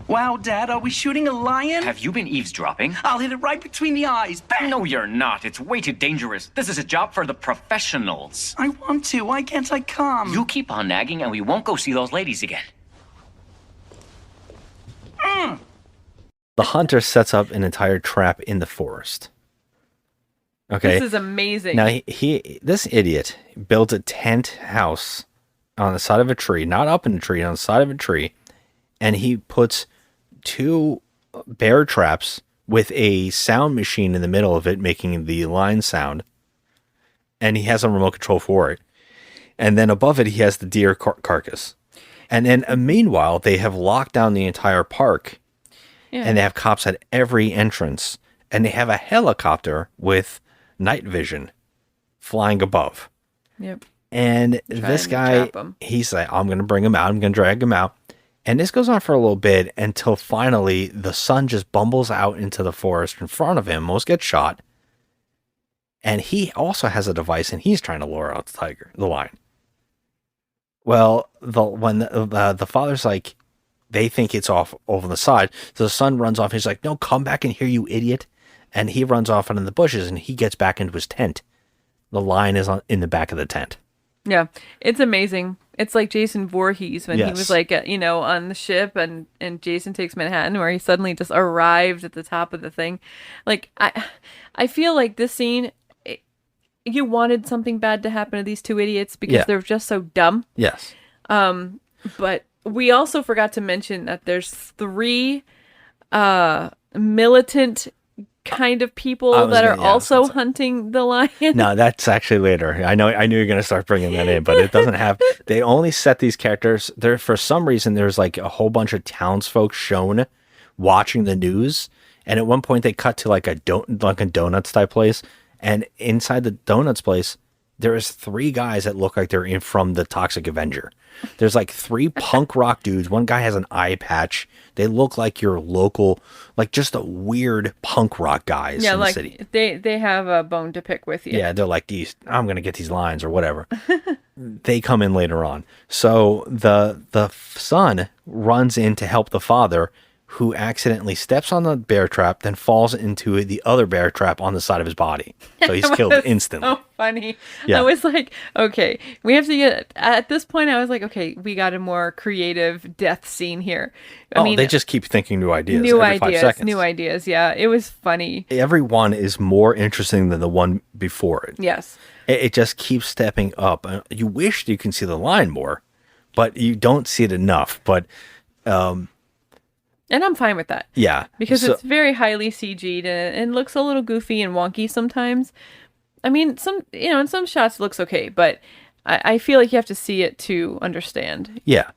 Wow, Dad, are we shooting a lion? Have you been eavesdropping? I'll hit it right between the eyes. Bang! No, you're not. It's way too dangerous. This is a job for the professionals. I want to. Why can't I come? You keep on nagging and we won't go see those ladies again. The hunter sets up an entire trap in the forest. Okay. This is amazing. Now, this idiot built a tent house on the side of a tree, not up in a tree, on the side of a tree, and he puts 2 bear traps with a sound machine in the middle of it, making the lion sound, and he has a remote control for it. And then above it, he has the deer carcass. And then, meanwhile, they have locked down the entire park, and they have cops at every entrance, and they have a helicopter with night vision flying above. Yep. And this guy, he's like, "I'm going to bring him out. I'm going to drag him out." And this goes on for a little bit until finally the son just bumbles out into the forest in front of him, almost gets shot. And he also has a device, and he's trying to lure out the lion. Well, when the father's like, they think it's off over the side. So the son runs off. He's like, "No, come back in here, you idiot." And he runs off into the bushes, and he gets back into his tent. The lion is in the back of the tent. Yeah, it's amazing. It's like Jason Voorhees when he was like, on the ship and Jason Takes Manhattan, where he suddenly just arrived at the top of the thing. Like, I feel like this scene, you wanted something bad to happen to these 2 idiots because they're just so dumb. Yes. But we also forgot to mention that there's 3 militant kind of people that are also hunting the lion. No, that's actually later. I knew you're going to start bringing that in, but it doesn't have. They only set these characters there for some reason. There's like a whole bunch of townsfolk shown watching the news, and at one point they cut to like a donuts type place, and inside the donuts place there is 3 guys that look like they're in from the Toxic Avenger. There's like 3 punk rock dudes. One guy has an eye patch. They look like your local, like just a weird punk rock guys in the city. They have a bone to pick with you. Yeah, they're like, I'm going to get these lines or whatever. They come in later on. So the son runs in to help the father, who accidentally steps on the bear trap, then falls into the other bear trap on the side of his body. So he's killed instantly. So funny. Yeah. I was like, okay, we have to get, at this point, I was like, okay, we got a more creative death scene here. I mean, they just keep thinking new ideas every 5 seconds. New ideas. Yeah, it was funny. Every one is more interesting than the one before it. Yes. It just keeps stepping up. You wish you can see the line more, but you don't see it enough. But, and I'm fine with that. yeah. Because it's very highly CG'd and looks a little goofy and wonky sometimes. I mean, in some shots it looks okay, but I feel like you have to see it to understand. Yeah.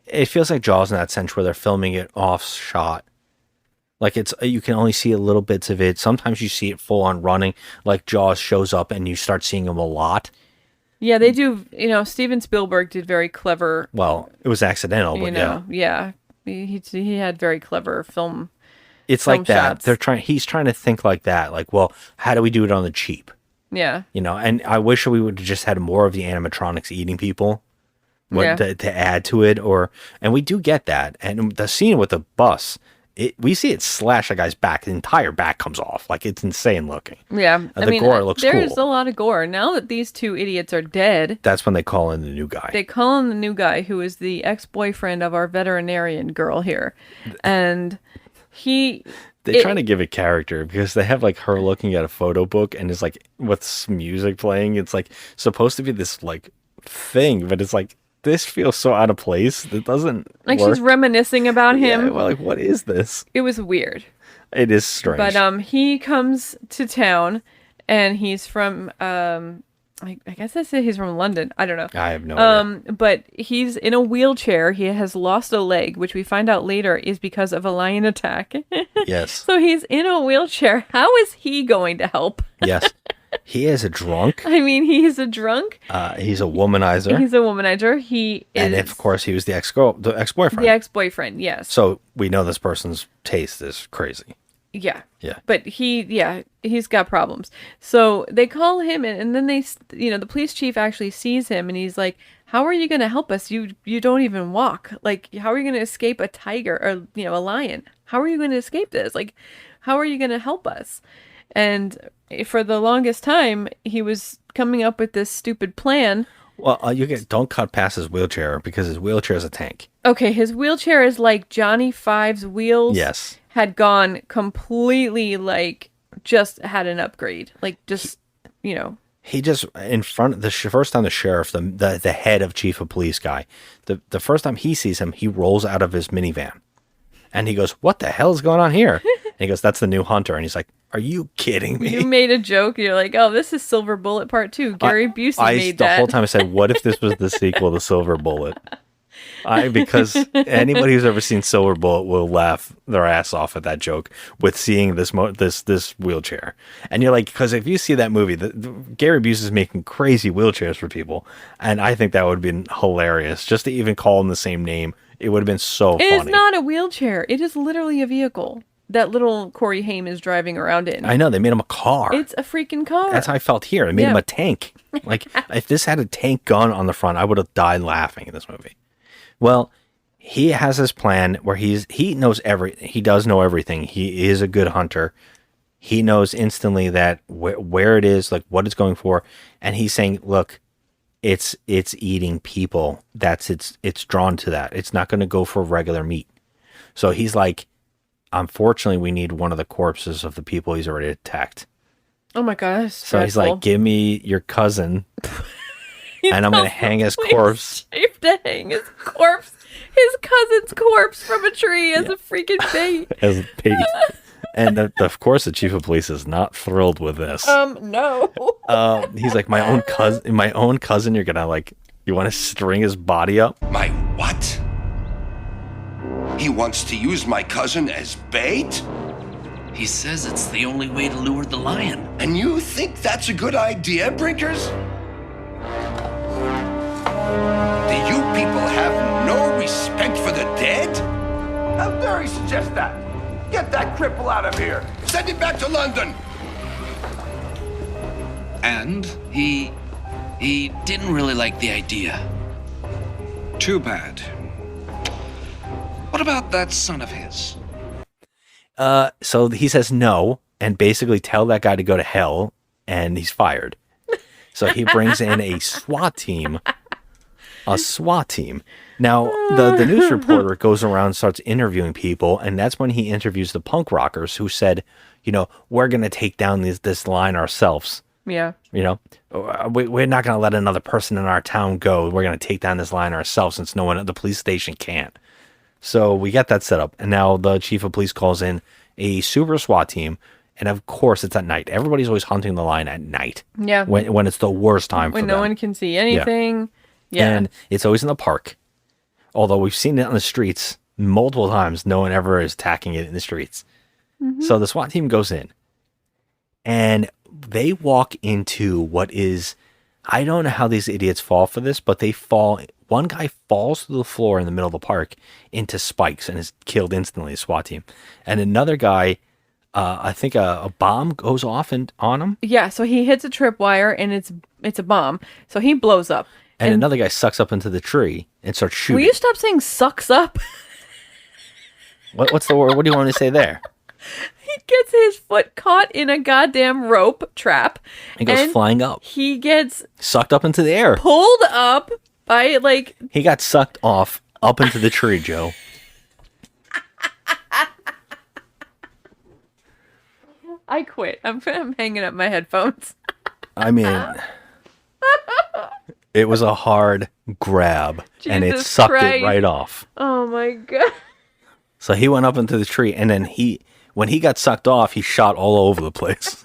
It feels like Jaws in that sense where they're filming it off shot. Like you can only see a little bits of it. Sometimes you see it full on running, like Jaws shows up and you start seeing him a lot. Yeah, they do. Steven Spielberg did very clever. Well, it was accidental, but yeah. He had very clever film. It's film like that. shots. He's trying to think like that. Like, well, how do we do it on the cheap? Yeah. And I wish we would have just had more of the animatronics eating people to add to it. And we do get that. And the scene with the bus, we see it slash a guy's back. The entire back comes off. Like, it's insane looking. Yeah. The gore looks cool. There's a lot of gore. Now that these two idiots are dead. That's when they call in the new guy. They call in the new guy who is the ex-boyfriend of our veterinarian girl here. And They're trying to give it character because they have like her looking at a photo book and it's like with music playing. It's like supposed to be this like thing, but it's like, this feels so out of place. It doesn't like work. she's reminiscing about him. Yeah, well, like, what is this? It was weird. It is strange. But he comes to town and he's from I guess I say he's from London. I don't know. I have no idea. But he's in a wheelchair. He has lost a leg, which we find out later is because of a lion attack. Yes. So he's in a wheelchair. How is he going to help? Yes. He is a drunk. I mean, he's a drunk. He's a womanizer. He's a womanizer. And of course, he was the ex-boyfriend. The ex-boyfriend, yes. So we know this person's taste is crazy. Yeah. Yeah. But he's got problems. So they call him in, and then the police chief actually sees him, and he's like, "How are you going to help us? You don't even walk. Like, how are you going to escape a tiger or a lion? How are you going to escape this? Like, how are you going to help us?" And for the longest time, he was coming up with this stupid plan. Well, don't cut past his wheelchair because his wheelchair is a tank. Okay, his wheelchair is like Johnny Five's wheels. Yes. Had gone completely just had an upgrade. Like just, He just in front of the first time the sheriff, the head of chief of police guy, the first time he sees him, he rolls out of his minivan, and he goes, "What the hell is going on here?" And he goes, "That's the new hunter." And he's like, "Are you kidding me?" You made a joke. You're like, "Oh, this is Silver Bullet Part 2. Gary Busey made that." The whole time I said, "What if this was the sequel to Silver Bullet?" Because anybody who's ever seen Silver Bullet will laugh their ass off at that joke with seeing this wheelchair. And you're like, because if you see that movie, Gary Busey is making crazy wheelchairs for people, and I think that would have been hilarious just to even call him the same name. It would have been so funny. It is not a wheelchair. It is literally a vehicle that little Corey Haim is driving around in. I know, they made him a car. It's a freaking car. That's how I felt here. They made him a tank. Like, if this had a tank gun on the front, I would have died laughing in this movie. Well, he has this plan where he knows everything. He does know everything. He is a good hunter. He knows instantly that where it is, like what it's going for, and he's saying, "Look, it's eating people. It's drawn to that. It's not going to go for regular meat." So he's like, "Unfortunately, we need one of the corpses of the people he's already attacked." Oh my gosh! So he's like, "Give me your cousin." And I'm going to hang his corpse. Safe to hang his corpse. His cousin's corpse from a tree as a freaking bait. As bait. And of course, the chief of police is not thrilled with this. No. He's like, my own cousin, you're going to you want to string his body up? My what? He wants to use my cousin as bait? He says it's the only way to lure the lion. And you think that's a good idea, Brinkers? Do you people have no respect for the dead? How dare he suggest that? Get that cripple out of here. Send him back to London. And he didn't really like the idea. Too bad. What about that son of his? So he says no, and basically tell that guy to go to hell, and he's fired. So he brings in a SWAT team. A SWAT team. Now, the news reporter goes around and starts interviewing people, and that's when he interviews the punk rockers who said, we're going to take down this line ourselves. Yeah. We're not going to let another person in our town go. We're going to take down this line ourselves since no one at the police station can't. So we got that set up. And now the chief of police calls in a super SWAT team. And of course, it's at night. Everybody's always hunting the line at night. Yeah. When it's the worst time for them. When no one can see anything. Yeah. And it's always in the park. Although we've seen it on the streets multiple times, no one ever is attacking it in the streets. Mm-hmm. So the SWAT team goes in. And they walk into what is... I don't know how these idiots fall for this, but they fall... One guy falls to the floor in the middle of the park into spikes and is killed instantly, the SWAT team. And another guy... I think a bomb goes off on him. Yeah, so he hits a tripwire and it's a bomb. So he blows up. And another guy sucks up into the tree and starts shooting. Will you stop saying sucks up? What's the word? What do you want me to say there? He gets his foot caught in a goddamn rope trap. He goes flying up. He gets sucked up into the air. Pulled up by He got sucked off up into the tree, Joe. I quit. I'm hanging up my headphones. I mean, it was a hard grab, and it sucked it right off. Oh my god! So he went up into the tree, and then when he got sucked off, he shot all over the place.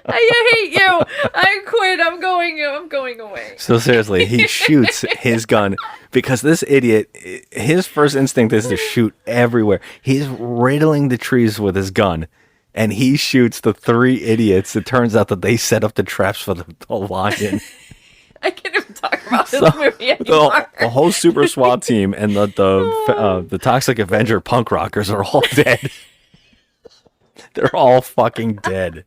I hate you. I quit. I'm going away. So seriously, he shoots his gun because this idiot, his first instinct is to shoot everywhere. He's riddling the trees with his gun, and he shoots the three idiots. It turns out that they set up the traps for the lion. I can't even talk about this movie anymore. The whole super SWAT team and the Toxic Avenger punk rockers are all dead. They're all fucking dead.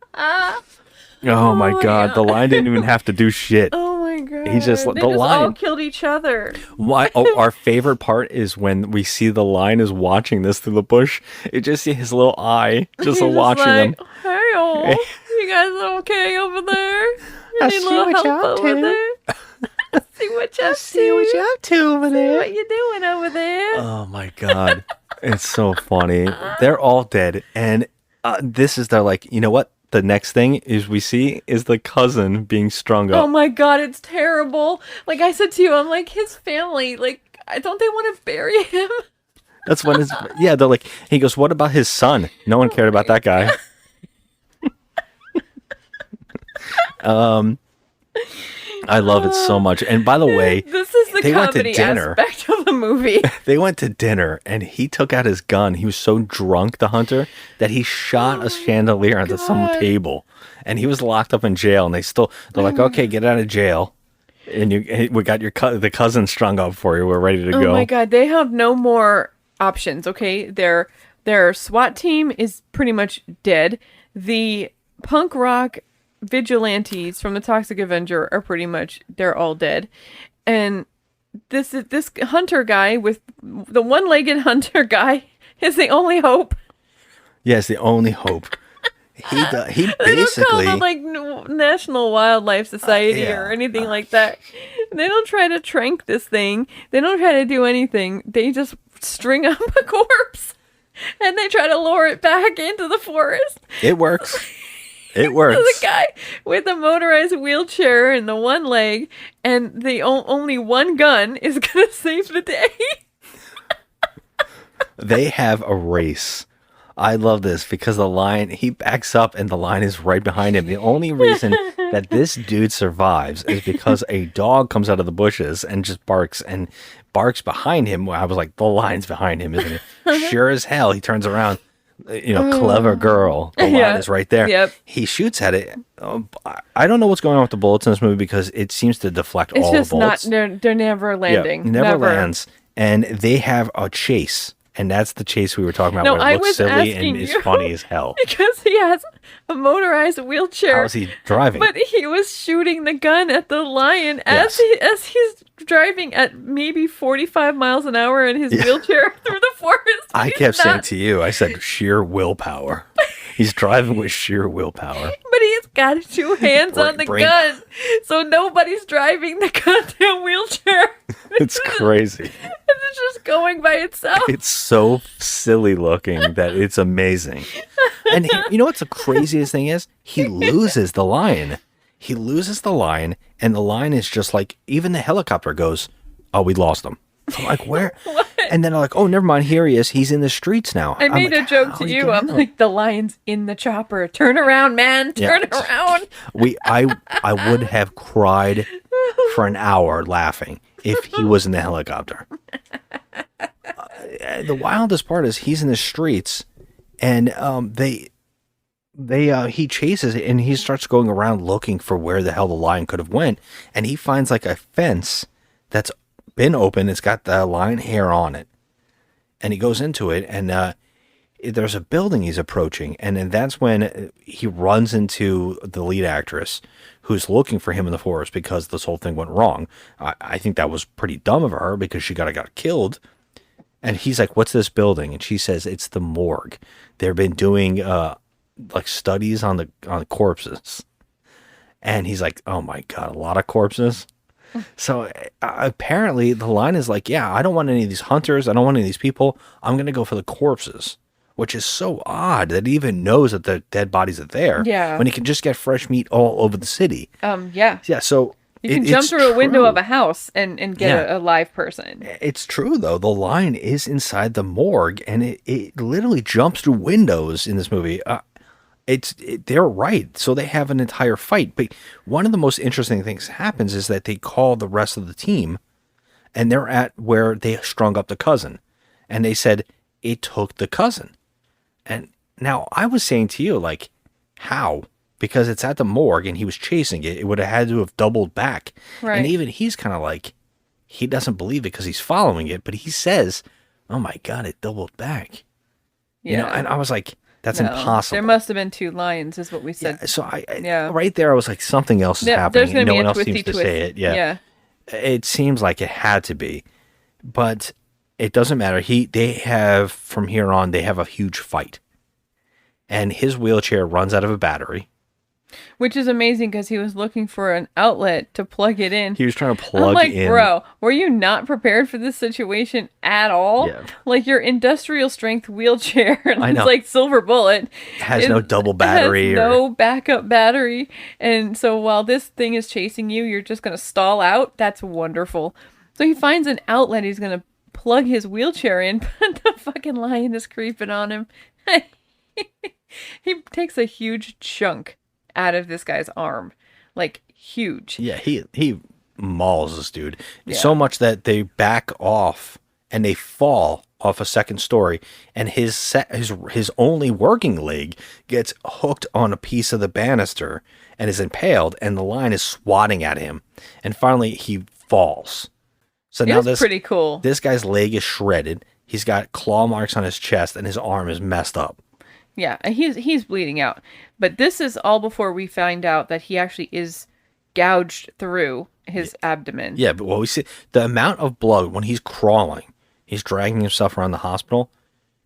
Oh my god, the lion didn't even have to do shit. Oh my god. He just they all killed each other. Why? Oh, our favorite part is when we see the lion is watching this through the bush. You just see his little eye just watching them. Hey, you guys okay over there? You need a little help over there? See what you're up to over there. See what you're doing over there. Oh my god. It's so funny. They're all dead. And they're like, you know what? The next thing we see is the cousin being strung up. Oh my god, it's terrible. Like I said to you, I'm like, his family, like, don't they want to bury him? That's when they're like, he goes, what about his son? No one cared about that guy. I love it so much. And by the way, this is the comedy aspect of the movie. They went to dinner and he took out his gun. He was so drunk, the hunter, that he shot a chandelier onto some table. And he was locked up in jail. And they're like, okay, get out of jail. And we got the cousin strung up for you. We're ready to go. Oh my god, they have no more options. Okay, their SWAT team is pretty much dead. The punk rock vigilantes from the Toxic Avenger are they're all dead. And this hunter guy with the one-legged hunter guy is the only hope. Yes, the only hope. He basically they don't call it like National Wildlife Society or anything like that. They don't try to trank this thing. They don't try to do anything. They just string up a corpse and they try to lure it back into the forest. It works. It works. There's a guy with a motorized wheelchair and the one leg, and the only one gun is going to save the day. They have a race. I love this because the lion, he backs up and the lion is right behind him. The only reason that this dude survives is because a dog comes out of the bushes and just barks behind him. I was like, the lion's behind him, isn't it? Sure as hell, he turns around. Clever girl. The line is right there. Yep. He shoots at it. I don't know what's going on with the bullets in this movie because it seems to deflect all the bullets. They're never landing. Yeah, never lands. And they have a chase And that's the chase we were talking about, No, where I it looks was silly asking and is you funny as hell. because he has a motorized wheelchair. How is he driving? But he was shooting the gun at the lion as he's driving at maybe 45 miles an hour in his wheelchair through the forest. I kept saying to you, I said sheer willpower. He's driving with sheer willpower. But he's got two hands on the gun, so nobody's driving the goddamn wheelchair. It's crazy. It's just going by itself. It's so silly looking that it's amazing. And you know what the craziest thing is? He loses the lion. He loses the lion, and the lion is just like, even the helicopter goes, oh, we lost him. I'm like, where? And then I'm like, oh, never mind. Here he is. He's in the streets now. I made a joke to you. I'm like, the lion's in the chopper. Turn around, man. Turn around. I would have cried for an hour laughing if he was in the helicopter. The wildest part is he's in the streets, and he chases it, and he starts going around looking for where the hell the lion could have went, and he finds like a fence that's been open. It's got the lion hair on it, and he goes into it, and there's a building he's approaching, and then that's when he runs into the lead actress who's looking for him in the forest because this whole thing went wrong. I think that was pretty dumb of her because she got killed. And he's like, what's this building? And she says, it's the morgue. They've been doing like studies on the corpses. And he's like, oh my God, a lot of corpses. So apparently the line is like, yeah, I don't want any of these hunters. I don't want any of these people. I'm going to go for the corpses, which is so odd that he even knows that the dead bodies are there. Yeah. When he can just get fresh meat all over the city. Yeah. Yeah. So you can jump through a window of a house and get a live person. It's true, though. The lion is inside the morgue, and it literally jumps through windows in this movie. They're right. So they have an entire fight. But one of the most interesting things that happens is that they call the rest of the team, and they're at where they strung up the cousin. And they said, it took the cousin. And now I was saying to you, like, how? Because it's at the morgue and he was chasing it. It would have had to have doubled back. Right. And even he's kind of like, he doesn't believe it because he's following it. But he says, oh my God, it doubled back. Yeah. You know, and I was like, that's impossible. There must have been two lions, is what we said. Yeah, so right there, I was like, something else is happening. There's No be one a else twisty seems to twist. say it. Yeah. It seems like it had to be. But it doesn't matter. They have, from here on, they have a huge fight. And his wheelchair runs out of a battery. Which is amazing because he was looking for an outlet to plug it in. He was trying to plug I'm like, in. bro, were you not prepared for this situation at all? Yeah. Like your industrial strength wheelchair, I know. it's like silver bullet. Has no double battery. Has no backup battery. And so while this thing is chasing you, you're just going to stall out. That's wonderful. So he finds an outlet he's going to plug his wheelchair in, but the fucking lion is creeping on him. He takes a huge chunk out of this guy's arm, like huge. Yeah, he mauls this dude so much that they back off and they fall off a second story, and his only working leg gets hooked on a piece of the banister and is impaled, and the lion is swatting at him, and finally he falls. So now this pretty cool. This guy's leg is shredded. He's got claw marks on his chest, and his arm is messed up. Yeah, and he's bleeding out. But this is all before we find out that he actually is gouged through his abdomen. Yeah, but what we see, the amount of blood when he's crawling, he's dragging himself around the hospital,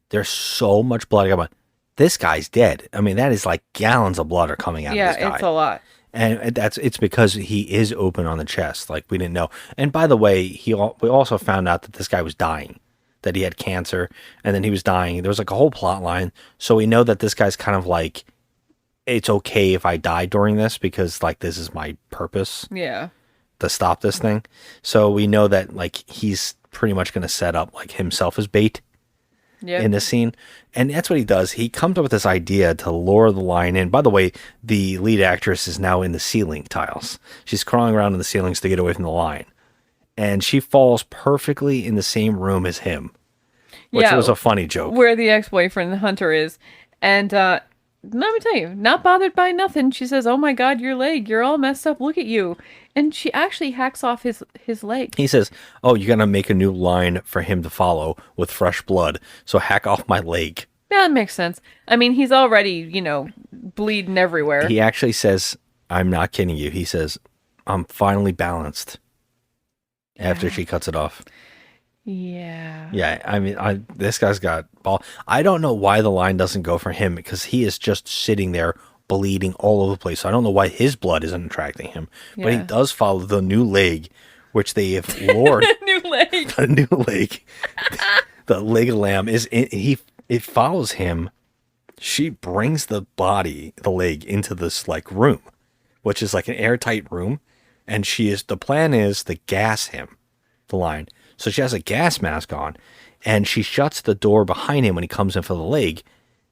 there's so much blood. I'm like, this guy's dead. I mean, that is like gallons of blood are coming out of this guy. Yeah, it's a lot. And it's because he is open on the chest, like we didn't know. And by the way, we also found out that this guy was dying, that he had cancer, and then he was dying. There was like a whole plot line. So we know that this guy's kind of like, it's okay if I die during this because like this is my purpose. Yeah. To stop this thing. So we know that like he's pretty much going to set up like himself as bait in this scene. And that's what he does. He comes up with this idea to lure the lion in. By the way, the lead actress is now in the ceiling tiles. She's crawling around in the ceilings to get away from the lion. And she falls perfectly in the same room as him, which was a funny joke. Where the ex-boyfriend, the hunter, is. And let me tell you, not bothered by nothing. She says, "Oh my God, your leg, you're all messed up. Look at you." And she actually hacks off his leg. He says, "Oh, you're gonna make a new line for him to follow with fresh blood. So hack off my leg." Yeah, that makes sense. I mean, he's already, bleeding everywhere. He actually says, "I'm not kidding you." He says, "I'm finally balanced." After she cuts it off. Yeah. Yeah, I mean, this guy's got ball. I don't know why the line doesn't go for him because he is just sitting there bleeding all over the place. So I don't know why his blood isn't attracting him, but he does follow the new leg, which they have lured. New leg. The new leg. The leg of lamb is it follows him. She brings the leg into this like room, which is like an airtight room, and the plan is to gas him, the line. So she has a gas mask on, and she shuts the door behind him when he comes in for the leg.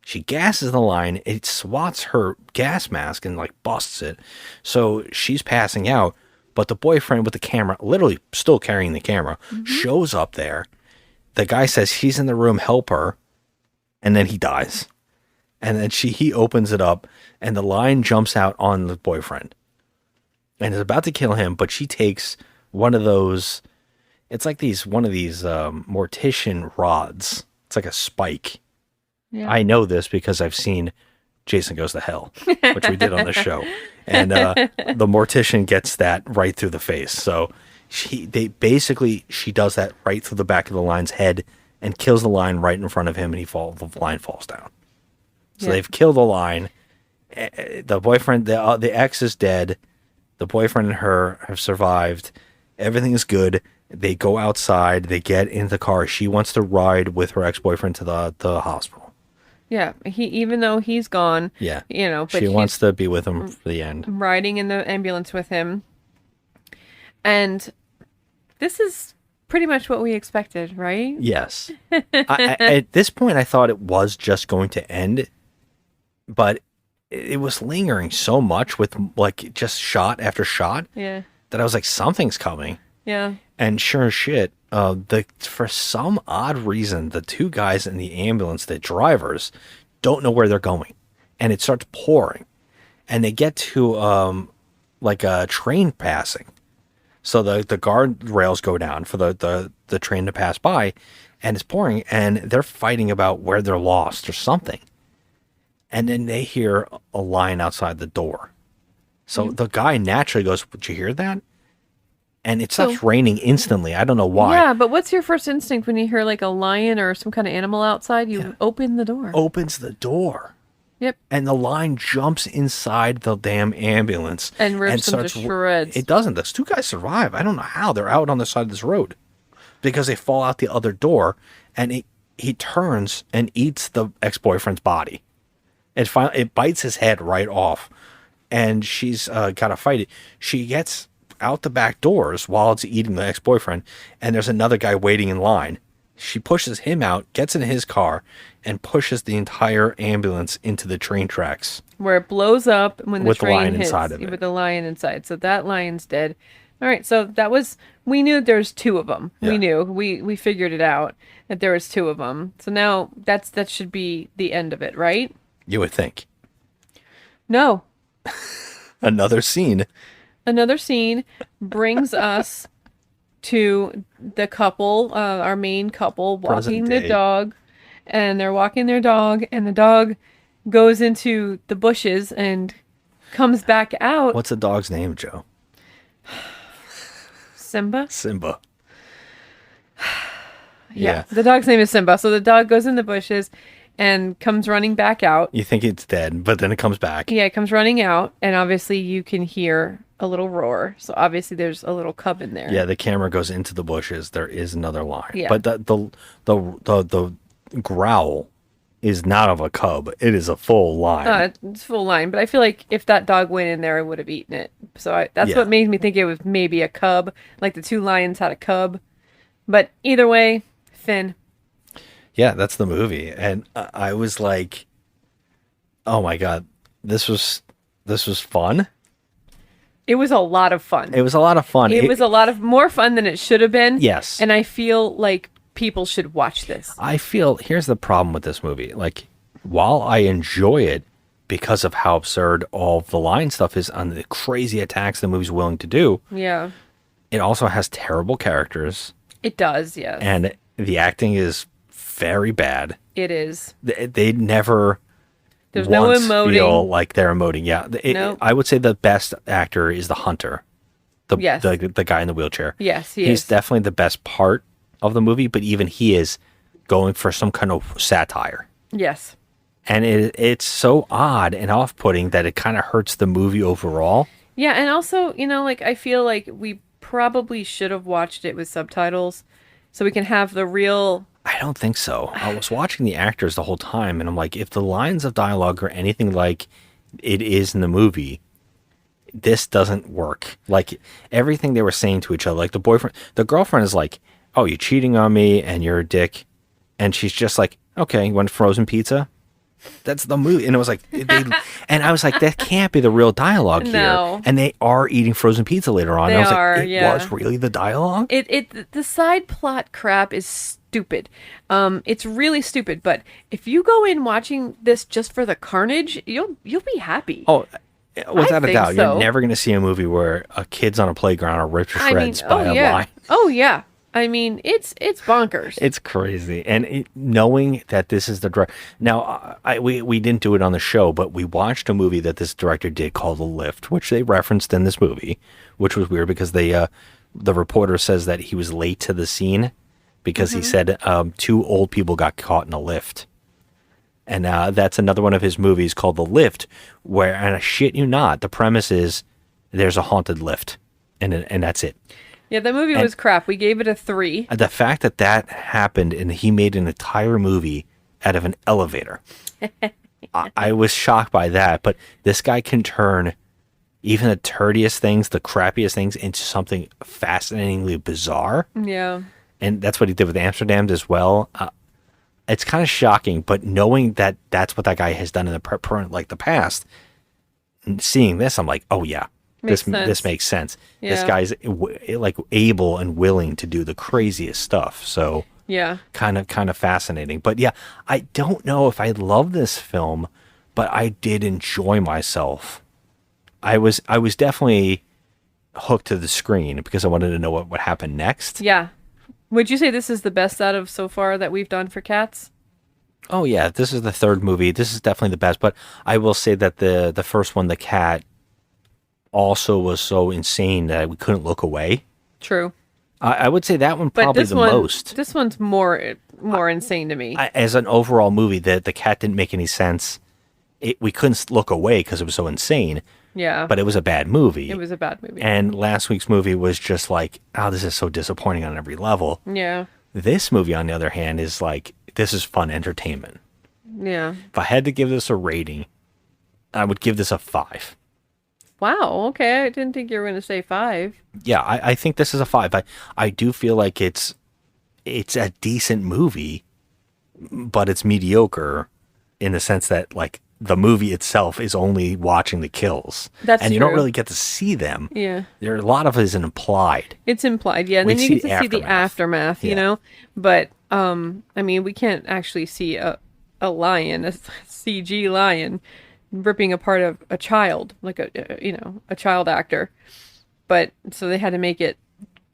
She gasses the line. It swats her gas mask and like busts it. So she's passing out, but the boyfriend with the camera, literally still carrying the camera, shows up there. The guy says he's in the room, help her, and then he dies. And then he opens it up, and the line jumps out on the boyfriend and is about to kill him, but she takes one of those. It's like one of these mortician rods. It's like a spike. Yeah. I know this because I've seen Jason Goes to Hell, which we did on the show. And the mortician gets that right through the face. So she does that right through the back of the line's head and kills the line right in front of him, and the line falls down. So they've killed the line. The boyfriend, the ex is dead. The boyfriend and her have survived. Everything is good. They go outside. They get in the car. She wants to ride with her ex-boyfriend to the hospital. Yeah, even though he's gone. Yeah, but she wants to be with him for the end. Riding in the ambulance with him, and this is pretty much what we expected, right? Yes. At this point, I thought it was just going to end, but it was lingering so much with like just shot after shot. Yeah. That I was like, something's coming. Yeah. And sure as shit, for some odd reason, the two guys in the ambulance, the drivers, don't know where they're going. And it starts pouring. And they get to like a train passing. So the guardrails go down for the train to pass by. And it's pouring. And they're fighting about where they're lost or something. And then they hear a line outside the door. So the guy naturally goes, "Would you hear that?" And it stops raining instantly. I don't know why. Yeah, but what's your first instinct when you hear like a lion or some kind of animal outside? You open the door. Opens the door. Yep. And the line jumps inside the damn ambulance. And rips them to shreds. It doesn't. Those two guys survive. I don't know how. They're out on the side of this road. Because they fall out the other door. And he turns and eats the ex-boyfriend's body. It bites his head right off. And she's got to fight it. She gets out the back doors while it's eating the ex-boyfriend, and there's another guy waiting in line. She pushes him out, gets in his car, and pushes the entire ambulance into the train tracks. Where it blows up when the train hits. Inside of it. With the lion inside. So that lion's dead. All right, so we knew there's two of them. Yeah. We knew. We figured it out that there was two of them. So now that should be the end of it, right? You would think. No. Another scene brings us to the couple, our main couple, walking the dog. And they're walking their dog, and the dog goes into the bushes and comes back out. What's the dog's name, Joe? Simba? Simba. Yeah, the dog's name is Simba. So the dog goes in the bushes and comes running back out. You think it's dead, but then it comes back. Yeah, it comes running out, and obviously you can hear a little roar. So obviously there's a little cub in there. Yeah, the camera goes into the bushes. There is another line. Yeah. But the growl is not of a cub. It is a full line. It's full line, but I feel like if that dog went in there, I would have eaten it. So that's what made me think it was maybe a cub, like the two lions had a cub. But either way, Finn. Yeah, that's the movie. And I was like, oh my God, this was fun. It was a lot of fun. It was a lot of fun. It was a lot of more fun than it should have been. Yes. And I feel like people should watch this. Here's the problem with this movie. Like, while I enjoy it because of how absurd all of the line stuff is on the crazy attacks the movie's willing to do. Yeah. It also has terrible characters. It does, yes. And the acting is very bad. It is. They never There's no once emoting. feel like they're emoting. Yeah. Nope. I would say the best actor is the hunter. Yes. The guy in the wheelchair. Yes, He's definitely the best part of the movie, but even he is going for some kind of satire. Yes. And it's so odd and off-putting that it kind of hurts the movie overall. Yeah, and also, like, I feel like we probably should have watched it with subtitles so we can have the real... I don't think so. I was watching the actors the whole time, and I'm like, if the lines of dialogue are anything like it is in the movie, this doesn't work. Like, everything they were saying to each other, like the girlfriend is like, oh, you're cheating on me, and you're a dick. And she's just like, okay, you want frozen pizza? That's the movie. And it was like, and I was like, that can't be the real dialogue No. here. And they are eating frozen pizza later on. They and I was are, like, it was really the dialogue? The side plot crap is stupid. It's really stupid. But if you go in watching this just for the carnage, you'll be happy. Oh, without I a doubt. think You're so. never going to see a movie where a kid's on a playground are ripped to shreds by a yeah. lion. Oh, yeah. I mean, it's bonkers. It's crazy. And knowing that this is the director. Now, we didn't do it on the show, but we watched a movie that this director did called The Lift, which they referenced in this movie, which was weird because the reporter says that he was late to the scene because he said 2 old people got caught in a lift. And that's another one of his movies called The Lift, where, and I shit you not, the premise is there's a haunted lift, and that's it. Yeah, the movie was crap. We gave it a 3. The fact that happened and he made an entire movie out of an elevator, I was shocked by that. But this guy can turn even the turdiest things, the crappiest things, into something fascinatingly bizarre. Yeah. And that's what he did with Amsterdam as well. It's kind of shocking, but knowing that that's what that guy has done in the past, and seeing this, I'm like, oh yeah. This makes sense. Yeah. This guy's like able and willing to do the craziest stuff. So yeah, kind of fascinating. But yeah, I don't know if I love this film, but I did enjoy myself. I was definitely hooked to the screen because I wanted to know what would happen next. Yeah. Would you say this is the best out of so far that we've done for Cats? Oh yeah, this is the 3rd movie. This is definitely the best. But I will say that the first one, The Cat, also was so insane that we couldn't look away. True. I would say that one probably the most. This one's more insane to me. As an overall movie, the cat didn't make any sense. We couldn't look away because it was so insane. Yeah. But it was a bad movie. It was a bad movie. And last week's movie was just like, oh, this is so disappointing on every level. Yeah. This movie, on the other hand, is like, this is fun entertainment. Yeah. If I had to give this a rating, I would give this a 5. Wow, okay. I didn't think you were going to say 5. Yeah, I think this is a 5. I do feel like it's a decent movie, but it's mediocre in the sense that, like, the movie itself is only watching the kills. That's and you true. don't really get to see them. Yeah. There are a lot of it is implied. It's implied, yeah. And We then you see get to see the aftermath, you know? But, I mean, we can't actually see a lion, a CG lion, ripping apart a child, like a child actor. But, so they had to make it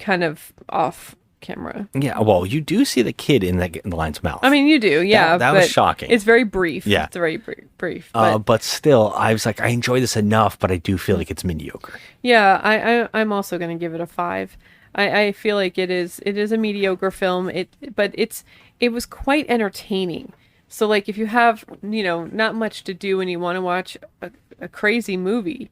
kind of off camera. Yeah, well, you do see the kid in the lion's mouth. I mean, you do, yeah. That was shocking. It's very brief. Yeah. It's very brief. But still, I was like, I enjoy this enough, but I do feel like it's mediocre. Yeah, I'm also going to give it a 5. I feel like it is a mediocre film. But it was quite entertaining. So, like, if you have, not much to do and you want to watch a crazy movie,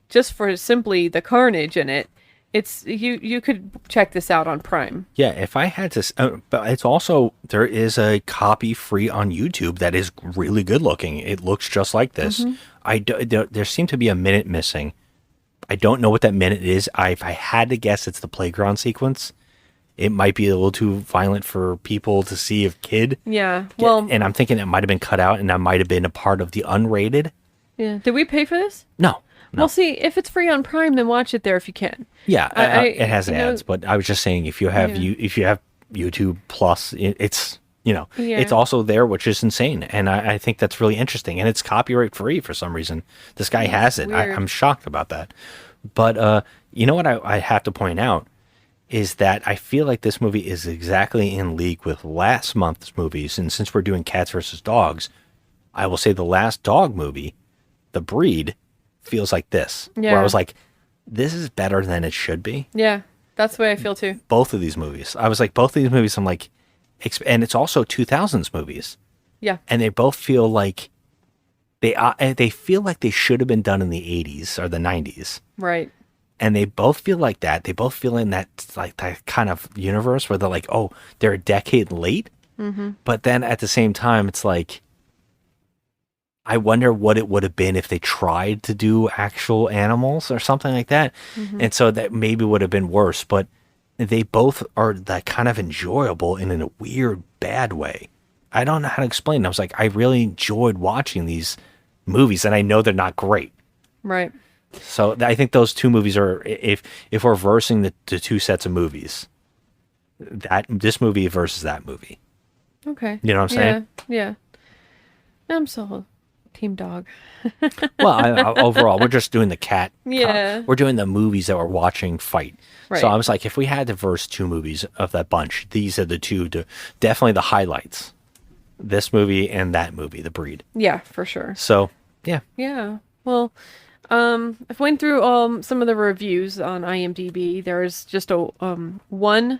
just for simply the carnage in it, it's you could check this out on Prime. Yeah, if I had to, but it's also, there is a copy free on YouTube that is really good looking. It looks just like this. There seemed to be a minute missing. I don't know what that minute is. If I had to guess, it's the playground sequence. It might be a little too violent for people to see a kid. Yeah, well, and I'm thinking it might have been cut out, and that might have been a part of the unrated. Yeah. Did we pay for this? No. Well, see, if it's free on Prime, then watch it there if you can. Yeah, it has ads, but I was just saying if you have if you have YouTube Plus, it's it's also there, which is insane. And I think that's really interesting. And it's copyright free for some reason. This guy has it. I'm shocked about that. But you know what I have to point out is that I feel like this movie is exactly in league with last month's movies. And since we're doing cats versus dogs, I will say the last dog movie, The Breed, feels like this. Yeah. Where I was like, this is better than it should be. Yeah, that's the way I feel too. Both of these movies. I was like, both of these movies, I'm like, and it's also 2000s movies. Yeah. And they both feel like they feel like they should have been done in the 80s or the 90s. Right. And they both feel like that. They both feel in that like that kind of universe where they're like, oh, they're a decade late. Mm-hmm. But then at the same time, it's like, I wonder what it would have been if they tried to do actual animals or something like that. Mm-hmm. And so that maybe would have been worse. But they both are that kind of enjoyable in a weird, bad way. I don't know how to explain it. I was like, I really enjoyed watching these movies, and I know they're not great. Right. So I think those two movies are, if we're versing the two sets of movies, this movie versus that movie. Okay. You know what I'm saying? Yeah. I'm so team dog. Well, overall, we're just doing the cat. Yeah. We're doing the movies that we're watching fight. Right. So I was like, if we had to verse two movies of that bunch, these are the two, definitely the highlights. This movie and that movie, The Breed. Yeah, for sure. So, yeah. Yeah. Well, I've went through some of the reviews on IMDb. There's just a 1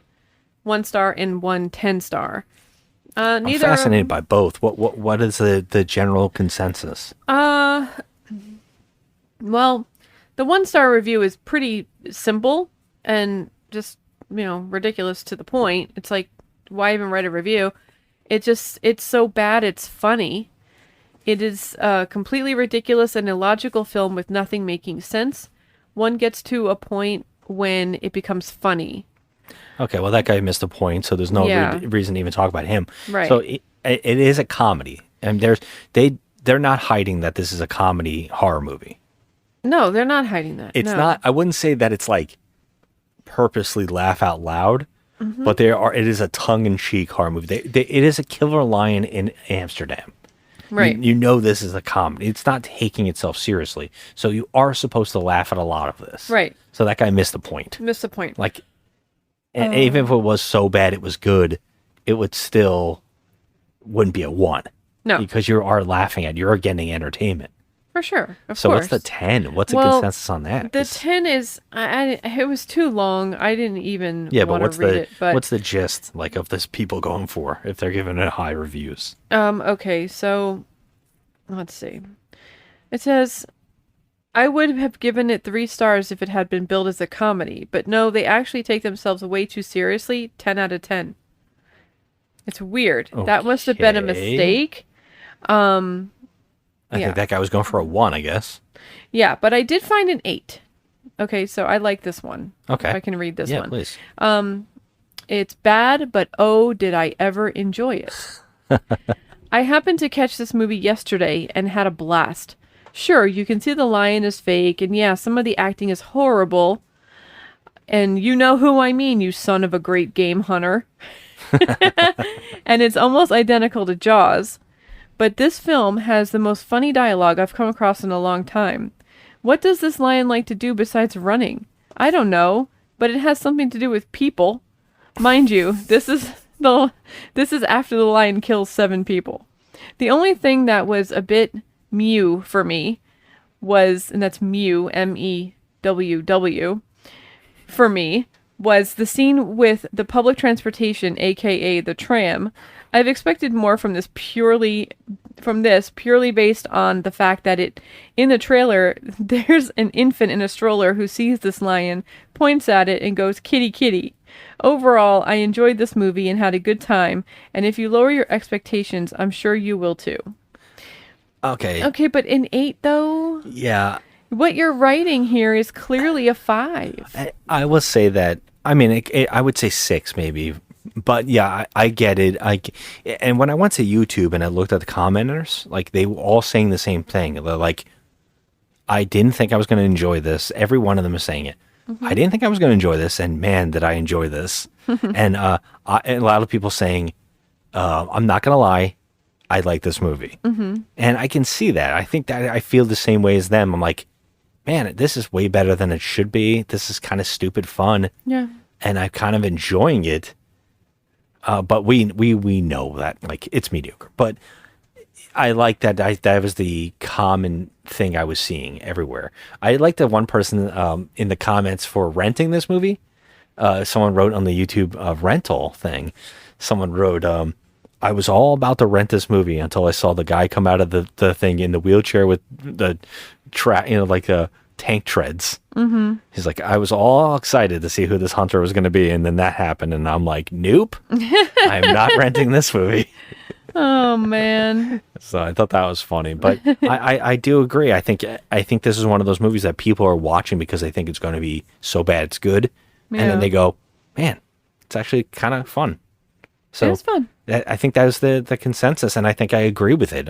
star and 1 10-star. I'm fascinated by both. What is the general consensus? Well, the 1-star review is pretty simple and just, ridiculous to the point. It's like, why even write a review? It's so bad it's funny. It is a completely ridiculous and illogical film with nothing making sense. One gets to a point when it becomes funny. Okay, well, that guy missed a point, so there's no reason to even talk about him. Right. So it is a comedy, and they're not hiding that this is a comedy horror movie. No, they're not hiding that. It's no. not. I wouldn't say that it's like purposely laugh out loud, but it is a tongue-in-cheek horror movie. It is a killer lion in Amsterdam. Right. You know this is a comedy. It's not taking itself seriously, so you are supposed to laugh at a lot of this. Right. So that guy missed the point. Missed the point. Like. And even if it was so bad it was good, it wouldn't be a 1. No. Because you are laughing at, you're getting entertainment. For sure. Of so course. What's the 10? What's the consensus on that? The 10 is, it was too long. I didn't even want to read it. But what's the gist of this people going for if they're giving it high reviews? Okay, so let's see. It says, I would have given it 3 stars if it had been billed as a comedy, but no, they actually take themselves way too seriously. 10 out of 10. It's weird. Okay. That must have been a mistake. I think that guy was going for a 1, I guess. Yeah, but I did find an 8. Okay, so I like this one. Okay. If I can read this one. Yeah, please. It's bad, but oh, did I ever enjoy it. I happened to catch this movie yesterday and had a blast. Sure, you can see the lion is fake, and yeah, some of the acting is horrible. And you know who I mean, you son of a great game hunter. And it's almost identical to Jaws. But this film has the most funny dialogue I've come across in a long time. What does this lion like to do besides running? I don't know, but it has something to do with people. Mind you, this is after the lion kills 7 people. The only thing that was a bit Mew for me was, and that's Mew, MEWW, for me, was the scene with the public transportation, aka the tram. I've expected more from this purely based on the fact that in the trailer, there's an infant in a stroller who sees this lion, points at it, and goes, kitty, kitty. Overall, I enjoyed this movie and had a good time, and if you lower your expectations, I'm sure you will too. Okay, but an 8 though? Yeah. What you're writing here is clearly a 5. I will say that, I mean, I would say 6 maybe, but yeah, I get it. And when I went to YouTube and I looked at the commenters, they were all saying the same thing. They're like, I didn't think I was going to enjoy this. Every one of them is saying it. Mm-hmm. I didn't think I was going to enjoy this, and man, did I enjoy this. And a lot of people saying, I'm not gonna lie, I like this movie, and I can see that. I think that I feel the same way as them. I'm like, man, this is way better than it should be. This is kind of stupid fun, Yeah. and I'm kind of enjoying it. But we know that like it's mediocre. But I like that. That was the common thing I was seeing everywhere. I like that one person in the comments for renting this movie. Someone wrote on the YouTube rental thing. Someone wrote, I was all about to rent this movie until I saw the guy come out of the thing in the wheelchair with the like tank treads. Mm-hmm. He's like, I was all excited to see who this hunter was going to be, and then that happened, and I'm like, nope, I'm not renting this movie. Oh man. So I thought that was funny, but I do agree. I think this is one of those movies that people are watching because they think it's going to be so bad it's good, and then they go, man, it's actually kind of fun. So it's fun. I think that is the consensus, and I think I agree with it.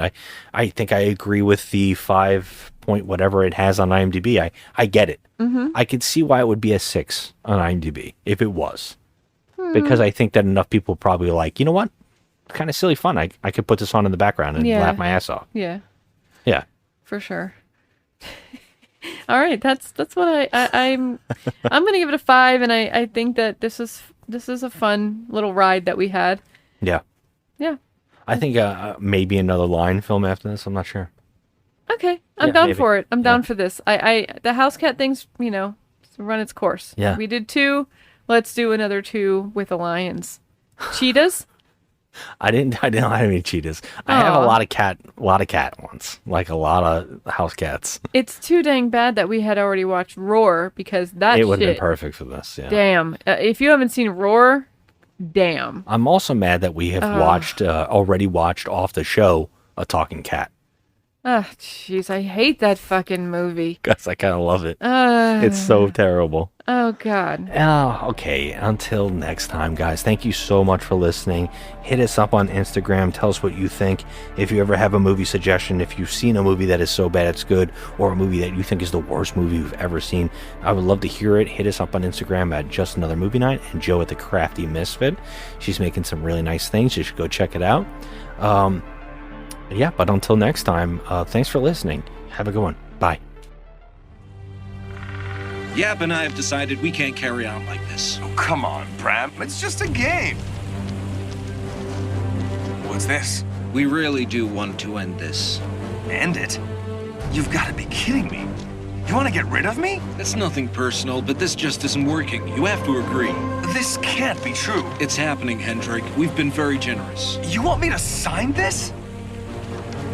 I think I agree with the 5 point whatever it has on IMDb. I get it. Mm-hmm. I could see why it would be a 6 on IMDb if it was, because I think that enough people probably like, you know what, kind of silly fun. I could put this on in the background and laugh my ass off. Yeah. Yeah. For sure. All right, that's what I'm gonna give it a 5, and I think that this is a fun little ride that we had. Yeah. Yeah. I think maybe another line film after this. I'm not sure. Okay, I'm down for it. I'm down for this. The house cat thing's run its course. Yeah. We did 2. Let's do another 2 with the lions. Cheetahs. I don't have any cheetahs. I have a lot of cat ones, like a lot of house cats. It's too dang bad that we had already watched Roar, because that it would have been perfect for this. Yeah. Damn. If you haven't seen Roar, damn. I'm also mad that we have already watched off the show A Talking Cat. Oh, jeez, I hate that fucking movie. Guys, I kind of love it. It's so terrible. Oh, God. Okay, until next time, guys. Thank you so much for listening. Hit us up on Instagram. Tell us what you think. If you ever have a movie suggestion, if you've seen a movie that is so bad it's good, or a movie that you think is the worst movie you've ever seen, I would love to hear it. Hit us up on Instagram at Just Another Movie Night, and Joe at The Crafty Misfit. She's making some really nice things. You should go check it out. Yeah, but until next time, thanks for listening. Have a good one. Bye. Yap and I have decided we can't carry on like this. Oh, come on, Bram. It's just a game. What's this? We really do want to end this. End it? You've got to be kidding me. You want to get rid of me? It's nothing personal, but this just isn't working. You have to agree. This can't be true. It's happening, Hendrik. We've been very generous. You want me to sign this?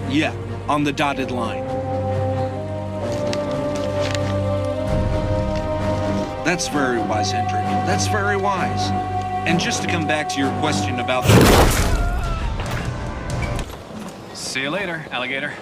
Yeah, on the dotted line. That's very wise, Hendrik. That's very wise. And just to come back to your question about See you later, alligator.